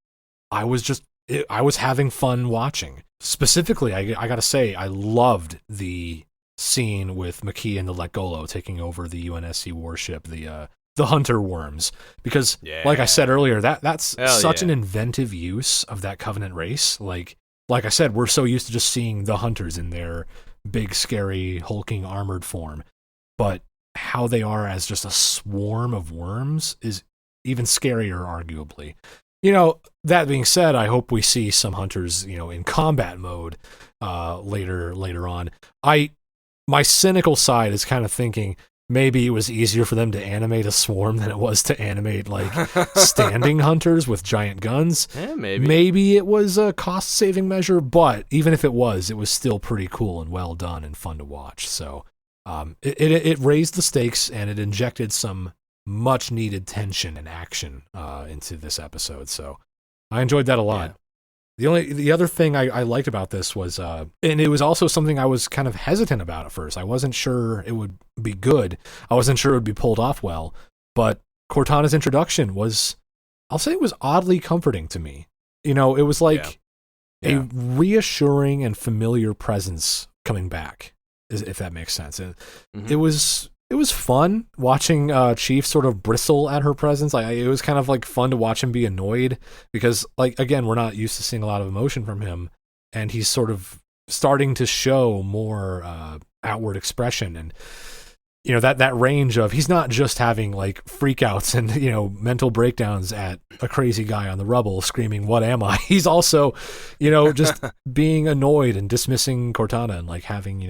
I was having fun watching. Specifically, I got to say, I loved the scene with McKee and the Legolo taking over the UNSC warship, the hunter worms, because like I said earlier, that's such an inventive use of that Covenant race. Like I said, we're so used to just seeing the hunters in their big, scary, hulking, armored form, but how they are as just a swarm of worms is even scarier, arguably. That being said, I hope we see some hunters, in combat mode later on. My cynical side is kind of thinking maybe it was easier for them to animate a swarm than it was to animate like standing hunters with giant guns. Yeah, maybe. Maybe it was a cost-saving measure, but even if it was still pretty cool and well done and fun to watch. So it raised the stakes, and it injected some much-needed tension and action into this episode. So I enjoyed that a lot. Yeah. The other thing I liked about this was, and it was also something I was kind of hesitant about at first. I wasn't sure it would be good. I wasn't sure it would be pulled off well. But Cortana's introduction I'll say it was oddly comforting to me. It was like a reassuring and familiar presence coming back, if that makes sense. And it was fun watching Chief sort of bristle at her presence. It was kind of like fun to watch him be annoyed because, like, again, we're not used to seeing a lot of emotion from him, and he's sort of starting to show more outward expression. And that range of, he's not just having like freakouts and, mental breakdowns at a crazy guy on the rubble screaming, "What am I?" He's also, just being annoyed and dismissing Cortana and like having,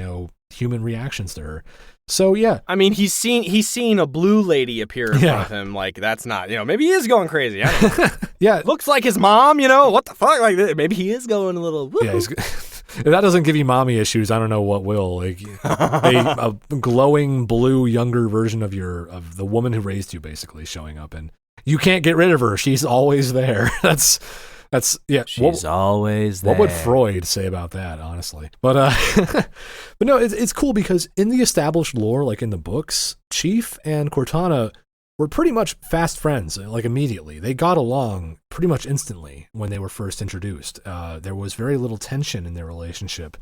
human reactions to her. So yeah, I mean, he's seen a blue lady appear in front of him. Like, that's not, maybe he is going crazy. I don't know. Yeah, looks like his mom. What the fuck? Like, maybe he is going a little. Woo-hoo. Yeah, if that doesn't give you mommy issues, I don't know what will. Like a glowing blue younger version of the woman who raised you, basically showing up, and you can't get rid of her. She's always there. That's yeah. She's always there. What would Freud say about that, honestly? But but no, it's cool because in the established lore, like in the books, Chief and Cortana were pretty much fast friends. Like immediately, they got along pretty much instantly when they were first introduced. There was very little tension in their relationship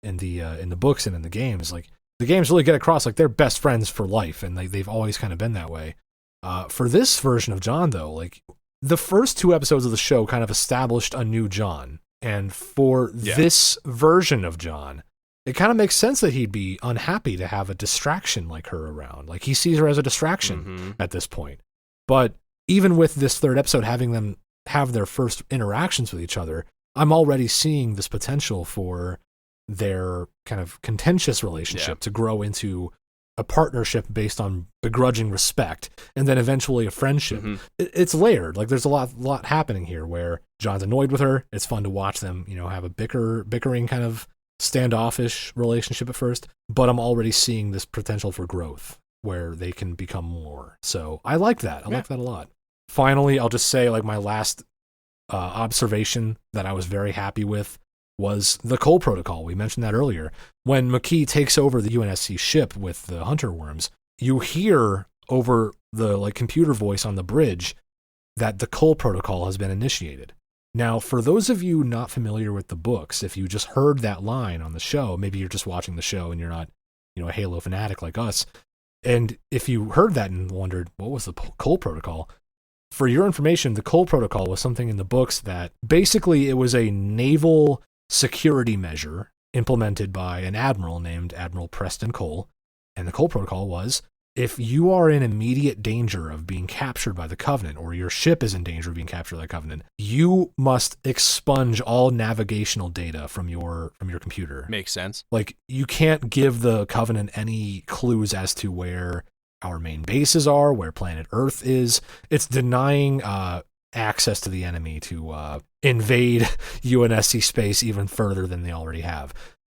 in the books and in the games. Like the games really get across like they're best friends for life, and they've always kind of been that way. For this version of John, though, like the first 2 episodes of the show kind of established a new John. And for this version of John, it kind of makes sense that he'd be unhappy to have a distraction like her around. Like he sees her as a distraction at this point. But even with this 3rd episode having them have their first interactions with each other, I'm already seeing this potential for their kind of contentious relationship to grow into a partnership based on begrudging respect, and then eventually a friendship. It's layered. Like there's a lot happening here where John's annoyed with her. It's fun to watch them, have a bickering kind of standoffish relationship at first, but I'm already seeing this potential for growth where they can become more. So I like that. I like that a lot. Finally, I'll just say like my last observation that I was very happy with was the Cole Protocol. We mentioned that earlier. When McKee takes over the UNSC ship with the hunter worms, you hear over the like computer voice on the bridge that the Cole Protocol has been initiated. Now, for those of you not familiar with the books, if you just heard that line on the show, maybe you're just watching the show and you're not, a Halo fanatic like us, and if you heard that and wondered, what was the Cole Protocol? For your information, the Cole Protocol was something in the books that basically it was a naval security measure implemented by an admiral named Admiral Preston Cole. And the Cole Protocol was, if you are in immediate danger of being captured by the Covenant, or your ship is in danger of being captured by the Covenant, you must expunge all navigational data from your computer. Makes sense. Like, you can't give the Covenant any clues as to where our main bases are, where planet Earth is. It's denying access to the enemy to invade UNSC space even further than they already have.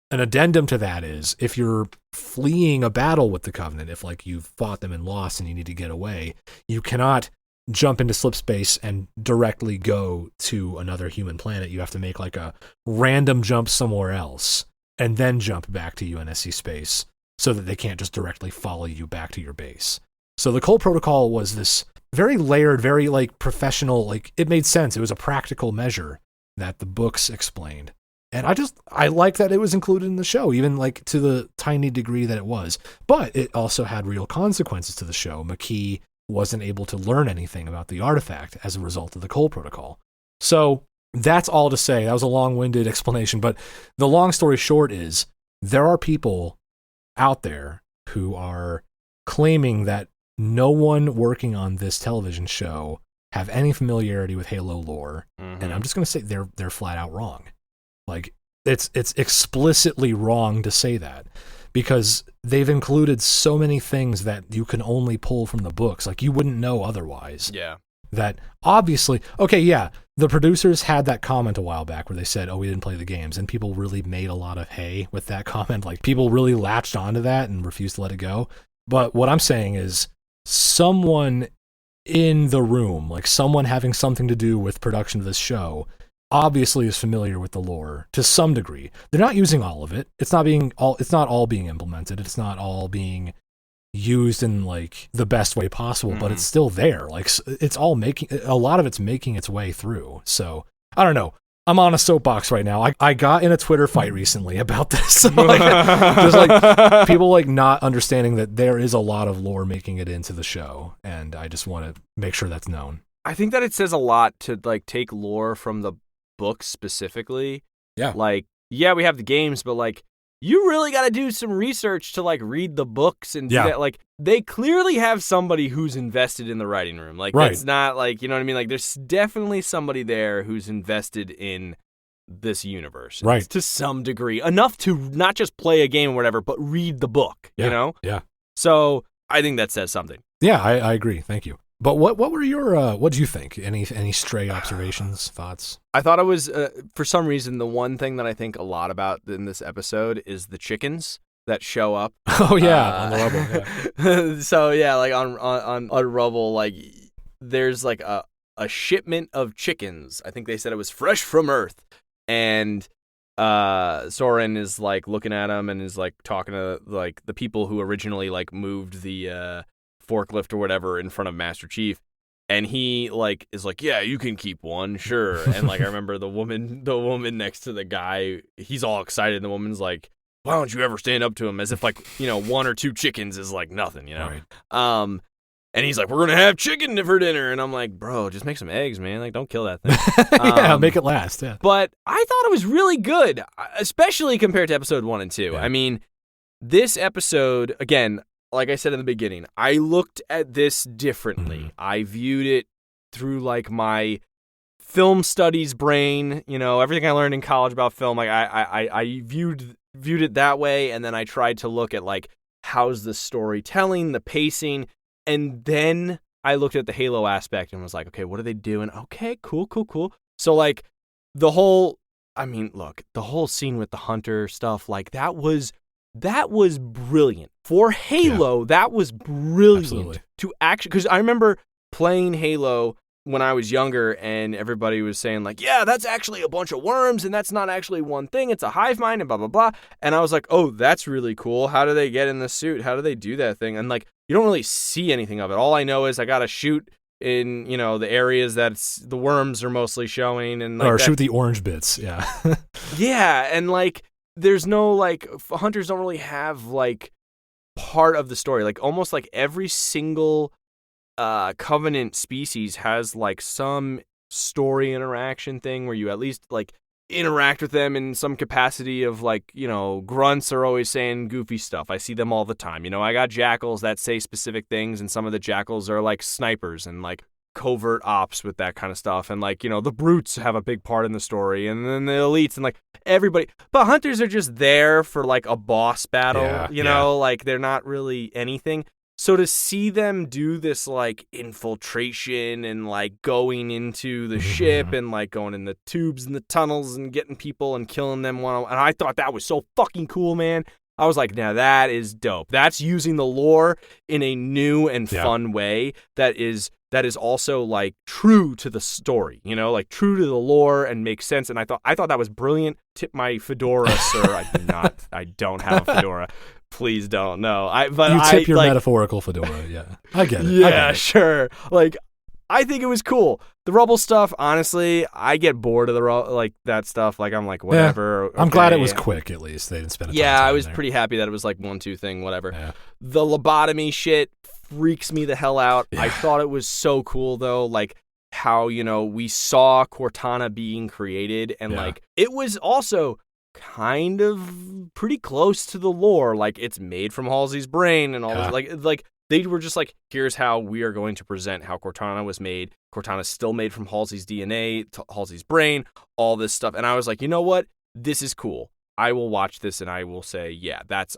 An addendum to that is, if you're fleeing a battle with the Covenant, if like you've fought them and lost and you need to get away, you cannot jump into slip space and directly go to another human planet. You have to make like a random jump somewhere else and then jump back to UNSC space so that they can't just directly follow you back to your base. So the Cole Protocol was this very layered, very like professional, like it made sense. It was a practical measure that the books explained. And I like that it was included in the show, even like to the tiny degree that it was. But it also had real consequences to the show. McKee wasn't able to learn anything about the artifact as a result of the Cole Protocol. So that's all to say. That was a long-winded explanation. But the long story short is, there are people out there who are claiming that no one working on this television show have any familiarity with Halo lore. And I'm just going to say they're flat out wrong. Like, it's explicitly wrong to say that, because they've included so many things that you can only pull from the books. Like, you wouldn't know otherwise. Yeah. That obviously, the producers had that comment a while back where they said, we didn't play the games, and people really made a lot of hay with that comment. Like, people really latched onto that and refused to let it go. But what I'm saying is, someone in the room, like someone having something to do with production of this show, obviously is familiar with the lore to some degree. They're not using all of it. It's not all being implemented. It's not all being used in like the best way possible, but it's still there. Like, it's all a lot of it's making its way through. So I don't know. I'm on a soapbox right now. I got in a Twitter fight recently about this. Just like people like not understanding that there is a lot of lore making it into the show, and I just want to make sure that's known. I think that it says a lot to like take lore from the books specifically. Yeah. Like, yeah, we have the games, but like you really got to do some research to like read the books and do Yeah. that. Like they clearly have somebody who's invested in the writing room. Like Right. it's not like, you know what I mean? Like there's definitely somebody there who's invested in this universe, Right. to some degree, enough to not just play a game or whatever, but read the book. Yeah. You know? Yeah. So I think that says something. Yeah, I agree. Thank you. But what were your what did you think? Any stray observations, thoughts? I thought it was for some reason the one thing that I think a lot about in this episode is the chickens that show up. Oh yeah, on the rubble. Yeah. So yeah, like on rubble, like there's like a shipment of chickens. I think they said it was fresh from Earth, and Soren is like looking at them and is like talking to like the people who originally like moved the forklift or whatever in front of Master Chief. And he like is like, yeah, you can keep one, sure. And like I remember the woman next to the guy, he's all excited. And the woman's like, why don't you ever stand up to him? As if like, you know, 1 or 2 chickens is like nothing, you know. Right. And he's like, we're gonna have chicken for dinner. And I'm like, bro, just make some eggs, man. Like, don't kill that thing. Yeah, make it last. Yeah. But I thought it was really good, especially compared to episode 1 and 2. Yeah. I mean, this episode again. Like I said in the beginning, I looked at this differently. Mm-hmm. I viewed it through like my film studies brain, you know, everything I learned in college about film. Like I viewed it that way, and then I tried to look at like how's the storytelling, the pacing, and then I looked at the Halo aspect and was like, okay, what are they doing? Okay, cool. So like the whole scene with the hunter stuff, like that was brilliant. For Halo, that was brilliant. Absolutely. To actually, because I remember playing Halo when I was younger and everybody was saying like, yeah, that's actually a bunch of worms and that's not actually one thing. It's a hive mind and blah, blah, blah. And I was like, oh, that's really cool. How do they get in the suit? How do they do that thing? And like, you don't really see anything of it. All I know is I got to shoot in, you know, the areas that the worms are mostly showing. And like or shoot the orange bits. Yeah. Yeah. And like, there's no like hunters don't really have like part of the story. Like almost like every single Covenant species has like some story interaction thing where you at least like interact with them in some capacity of like, you know, grunts are always saying goofy stuff. I see them all the time. You know, I got jackals that say specific things, and some of the jackals are like snipers and like covert ops with that kind of stuff. And like, you know, the brutes have a big part in the story, and then the elites and like everybody. But hunters are just there for like a boss battle, you know, like they're not really anything. So to see them do this like infiltration and like going into the ship and like going in the tubes and the tunnels and getting people and killing them and I thought that was so fucking cool, man. I was like, now that is dope. That's using the lore in a new and fun way that is also like true to the story, you know, like true to the lore and makes sense. And I thought that was brilliant. Tip my fedora, sir. I don't have a fedora. Please don't. No. You tip your metaphorical fedora. Yeah. I get it. Yeah, sure. Like, I think it was cool. The rubble stuff, honestly, I get bored of like that stuff. Like, I'm like, whatever. Yeah. I'm glad it was quick, at least. They didn't spend a ton of time I was there. pretty happy that it was like 1-2 thing, whatever. Yeah. The lobotomy shit freaks me the hell out. Yeah. I thought it was so cool, though. Like, how, you know, we saw Cortana being created, and like, it was also kind of pretty close to the lore. Like, it's made from Halsey's brain and all this. Like they were just like, here's how we are going to present how Cortana was made. Cortana's still made from Halsey's DNA, Halsey's brain, all this stuff. And I was like, you know what? This is cool. I will watch this and I will say,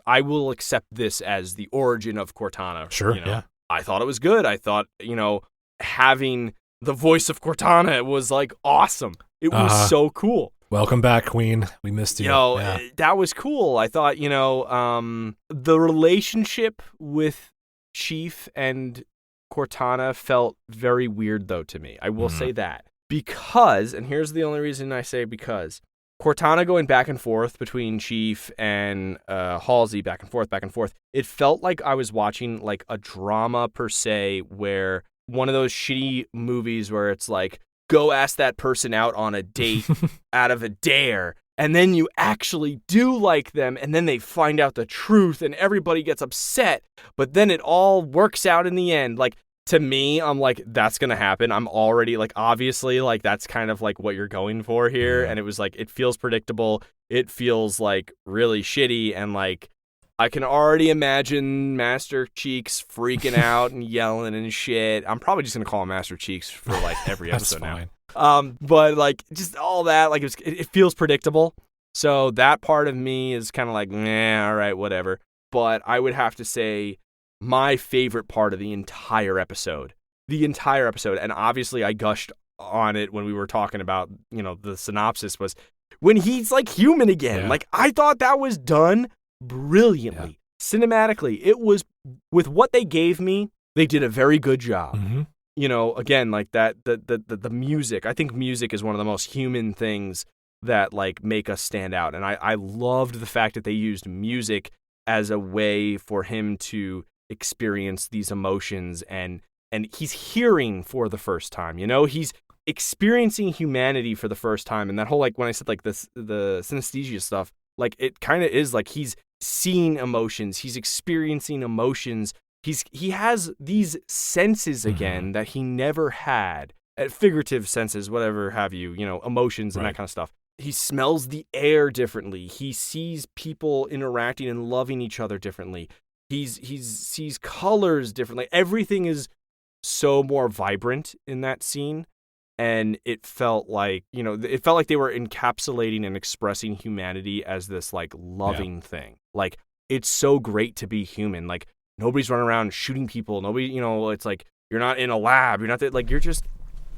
I will accept this as the origin of Cortana. Sure, you know? I thought it was good. I thought, you know, having the voice of Cortana was like awesome. It was so cool. Welcome back, Queen. We missed you. That was cool. I thought, you know, the relationship with Chief and Cortana felt very weird, though, to me. I will say that. Because, and here's the only reason I say because, Cortana going back and forth between Chief and Halsey, back and forth, it felt like I was watching like a drama per se, where one of those shitty movies where it's like, go ask that person out on a date out of a dare, and then you actually do like them, and then they find out the truth, and everybody gets upset, but then it all works out in the end. Like, to me, I'm like, that's going to happen. I'm already like, obviously, like that's kind of like what you're going for here. And it was like, it feels predictable. It feels like really shitty. And like, I can already imagine Master Cheeks freaking out and yelling and shit. I'm probably just going to call him Master Cheeks for like every episode now. But like just all that, like it feels predictable. So that part of me is kind of like, nah, all right, whatever. But I would have to say, my favorite part of the entire episode, and obviously I gushed on it when we were talking about, the synopsis, was when he's like human again. Yeah. Like I thought that was done brilliantly. Yeah. Cinematically, it was, with what they gave me, they did a very good job. Mm-hmm. Again, like that, the music, I think music is one of the most human things that like make us stand out. And I loved the fact that they used music as a way for him to experience these emotions, and he's hearing for the first time, he's experiencing humanity for the first time. And that whole, like when I said like this, the synesthesia stuff, like it kind of is like he's seeing emotions, he's experiencing emotions, he has these senses again that he never had, figurative senses, whatever have you, emotions and that kind of stuff. He smells the air differently, he sees people interacting and loving each other differently. He sees colors differently. Everything is so more vibrant in that scene, and it felt like they were encapsulating and expressing humanity as this like loving thing. Like it's so great to be human. Like nobody's running around shooting people. Nobody, it's like you're not in a lab. You're not like you're just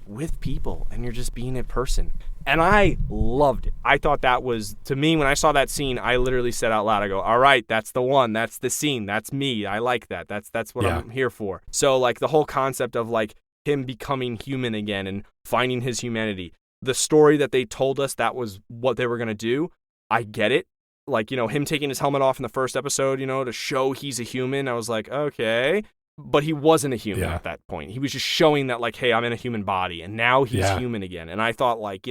with people and you're just being a person. And I loved it. I thought that was, to me, when I saw that scene, I literally said out loud, I go, all right, that's the one. That's the scene. That's me. I like that. That's what I'm here for. So like the whole concept of like him becoming human again and finding his humanity. The story that they told us that was what they were going to do. I get it. Like, him taking his helmet off in the first episode, to show he's a human. I was like, okay. But he wasn't a human at that point. He was just showing that, like, hey, I'm in a human body, and now he's human again. And I thought, like,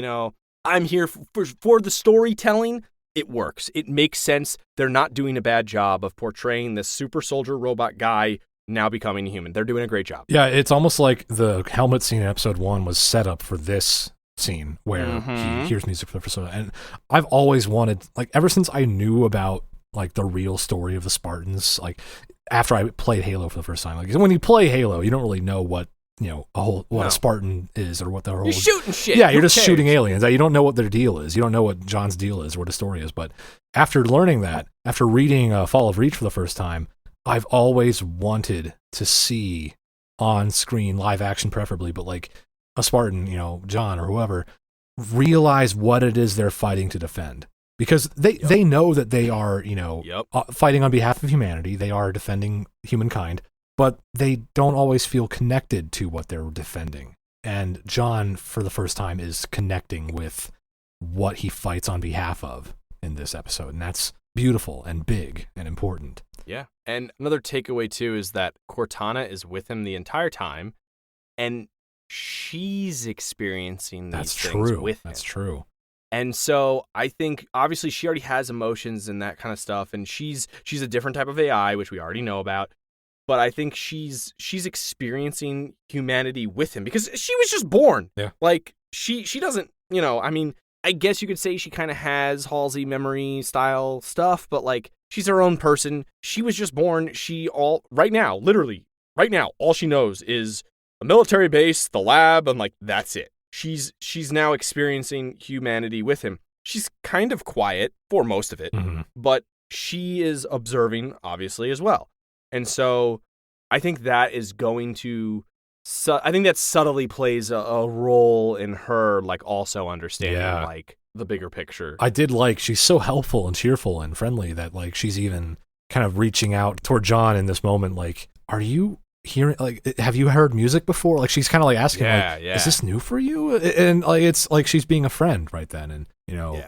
I'm here for the storytelling. It works. It makes sense. They're not doing a bad job of portraying this super soldier robot guy now becoming a human. They're doing a great job. Yeah, it's almost like the helmet scene in episode 1 was set up for this scene where he hears music for the first time. And I've always wanted, like, ever since I knew about, like, the real story of the Spartans, like, after I played Halo for the first time, like when you play Halo, you don't really know what a Spartan is or what the whole. You're shooting shit. Yeah, you're just shooting aliens. You don't know what their deal is. You don't know what John's deal is or what his story is. But after learning that, after reading Fall of Reach for the first time, I've always wanted to see on screen, live action preferably, but like a Spartan, John or whoever, realize what it is they're fighting to defend. Because they know that they are, fighting on behalf of humanity. They are defending humankind, but they don't always feel connected to what they're defending. And John, for the first time, is connecting with what he fights on behalf of in this episode. And that's beautiful and big and important. Yeah. And another takeaway, too, is that Cortana is with him the entire time, and she's experiencing these things with him. That's true. And so I think obviously she already has emotions and that kind of stuff, and she's a different type of AI, which we already know about. But I think she's experiencing humanity with him because she was just born. Yeah. Like she doesn't, I guess you could say she kind of has Halsey memory style stuff, but like she's her own person. She was just born. Literally right now, all she knows is a military base, the lab, and like that's it. She's now experiencing humanity with him. She's kind of quiet for most of it, but she is observing, obviously, as well. And so I think that is going to... I think that subtly plays a role in her, like, also understanding, like, the bigger picture. I did like, she's so helpful and cheerful and friendly that, like, she's even kind of reaching out toward John in this moment, like, are you... hearing, like, have you heard music before? Like, she's kind of like asking, is this new for you? And like, it's like she's being a friend right then, and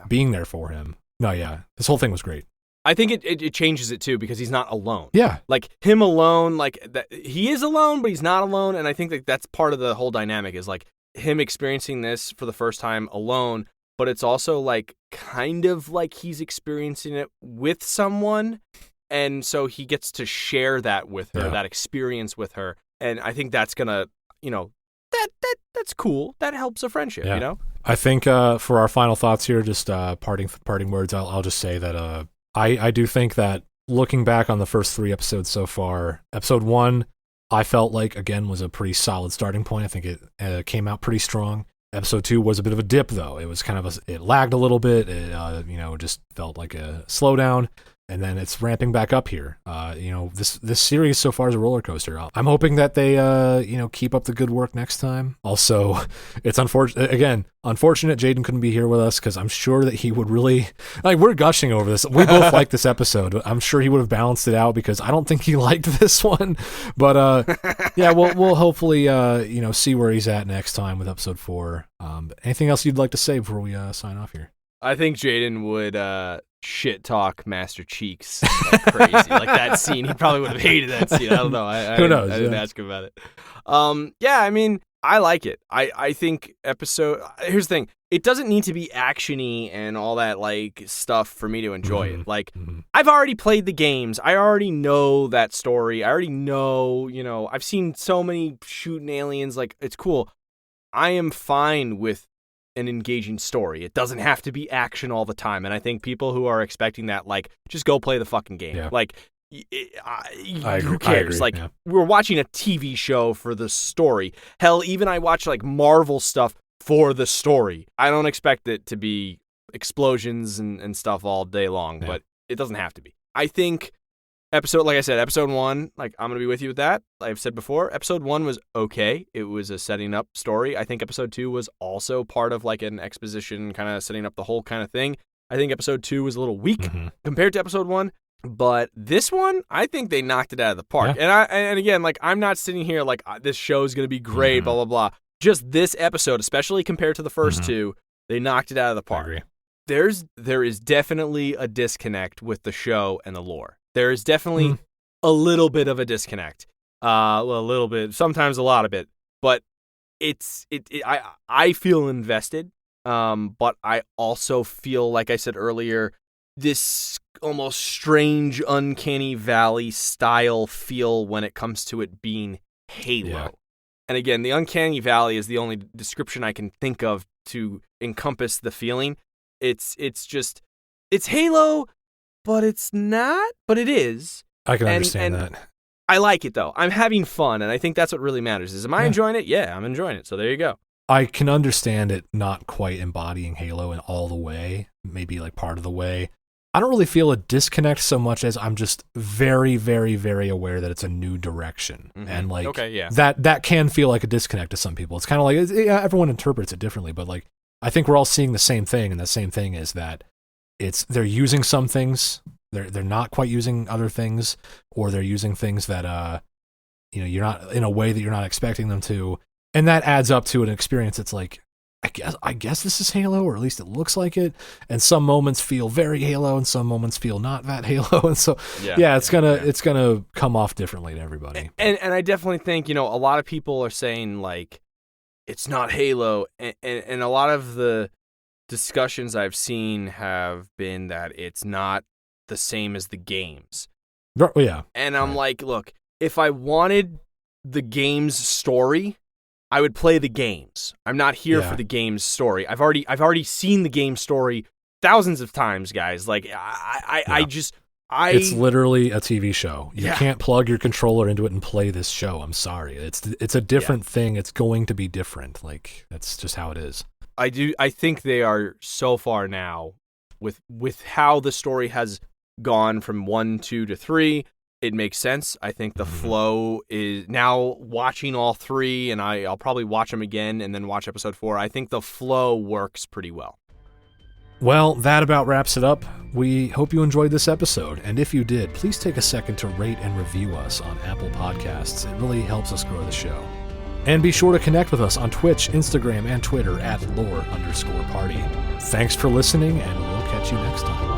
being there for him. No, this whole thing was great. I think it changes it too because he's not alone. Yeah, like him alone, like that, he is alone, but he's not alone. And I think that that's part of the whole dynamic is like him experiencing this for the first time alone, but it's also like kind of like he's experiencing it with someone. And so he gets to share that with her, that experience with her. And I think that's going to, that's cool. That helps a friendship, I think for our final thoughts here, just parting words, I'll just say that I do think that looking back on the first 3 episodes so far, episode 1, I felt like, again, was a pretty solid starting point. I think it came out pretty strong. Episode 2 was a bit of a dip, though. It was kind of it lagged a little bit. It just felt like a slowdown. And then it's ramping back up here. This series so far is a roller coaster. I'm hoping that they, keep up the good work next time. Also, it's unfortunate Jaden couldn't be here with us because I'm sure that he would really, we're gushing over this. We both like this episode. I'm sure he would have balanced it out because I don't think he liked this one. But we'll hopefully, see where he's at next time with episode 4. Anything else you'd like to say before we sign off here? I think Jaden would shit talk Master Cheeks like crazy. Like that scene, he probably would have hated that scene. I don't know. Who knows? I didn't ask him about it. I mean, I like it. I think here's the thing. It doesn't need to be actiony and all that like stuff for me to enjoy it. Like I've already played the games. I already know that story. I already know, I've seen so many shooting aliens. Like it's cool. I am fine with an engaging story. It doesn't have to be action all the time. And I think people who are expecting that, like, just go play the fucking game. Yeah. Like, who cares? Like, we're watching a TV show for the story. Hell, even I watch, like, Marvel stuff for the story. I don't expect it to be explosions and stuff all day long, but it doesn't have to be. I think episode 1, like, I'm going to be with you with that. I've said before, episode 1 was okay. It was a setting up story. I think episode 2 was also part of, like, an exposition kind of setting up the whole kind of thing. I think episode 2 was a little weak compared to episode 1. But this one, I think they knocked it out of the park. Yeah. And again, like, I'm not sitting here like, this show is going to be great, blah, blah, blah. Just this episode, especially compared to the first 2, they knocked it out of the park. I agree. There is definitely a disconnect with the show and the lore. There is definitely a little bit of a disconnect. A little bit, sometimes a lot of it. But I feel invested. But I also feel, like I said earlier, this almost strange, uncanny valley style feel when it comes to it being Halo. Yeah. And again, the uncanny valley is the only description I can think of to encompass the feeling. It's Halo, but it's not, but it is. I can understand that. I like it, though. I'm having fun, and I think that's what really matters. Am I enjoying it? Yeah, I'm enjoying it. So there you go. I can understand it not quite embodying Halo in all the way, maybe like part of the way. I don't really feel a disconnect so much as I'm just very, very, very aware that it's a new direction. And like that can feel like a disconnect to some people. It's kind of like everyone interprets it differently, but like I think we're all seeing the same thing, and the same thing is that they're using some things, they're not quite using other things, or they're using things that you're not in a way that you're not expecting them to, and that adds up to an experience that's like, I guess this is Halo, or at least it looks like it. And some moments feel very Halo, and some moments feel not that Halo. And so, it's gonna come off differently to everybody. And I definitely think, a lot of people are saying like it's not Halo, and a lot of the discussions I've seen have been that it's not the same as the games. Yeah. And I'm like, look, if I wanted the game's story, I would play the games. I'm not here for the game's story. I've already seen the game story thousands of times, guys. Like it's literally a TV show. You can't plug your controller into it and play this show. I'm sorry. It's a different thing. It's going to be different. Like that's just how it is. I think they are so far now with how the story has gone from 1, 2 to 3. It makes sense. I think the flow is now watching all 3, and I'll probably watch them again and then watch episode 4. I think the flow works pretty well. Well, that about wraps it up. We hope you enjoyed this episode, and if you did, please take a second to rate and review us on Apple Podcasts. It really helps us grow the show. And be sure to connect with us on Twitch, Instagram, and Twitter at @lore_party. Thanks for listening, and we'll catch you next time.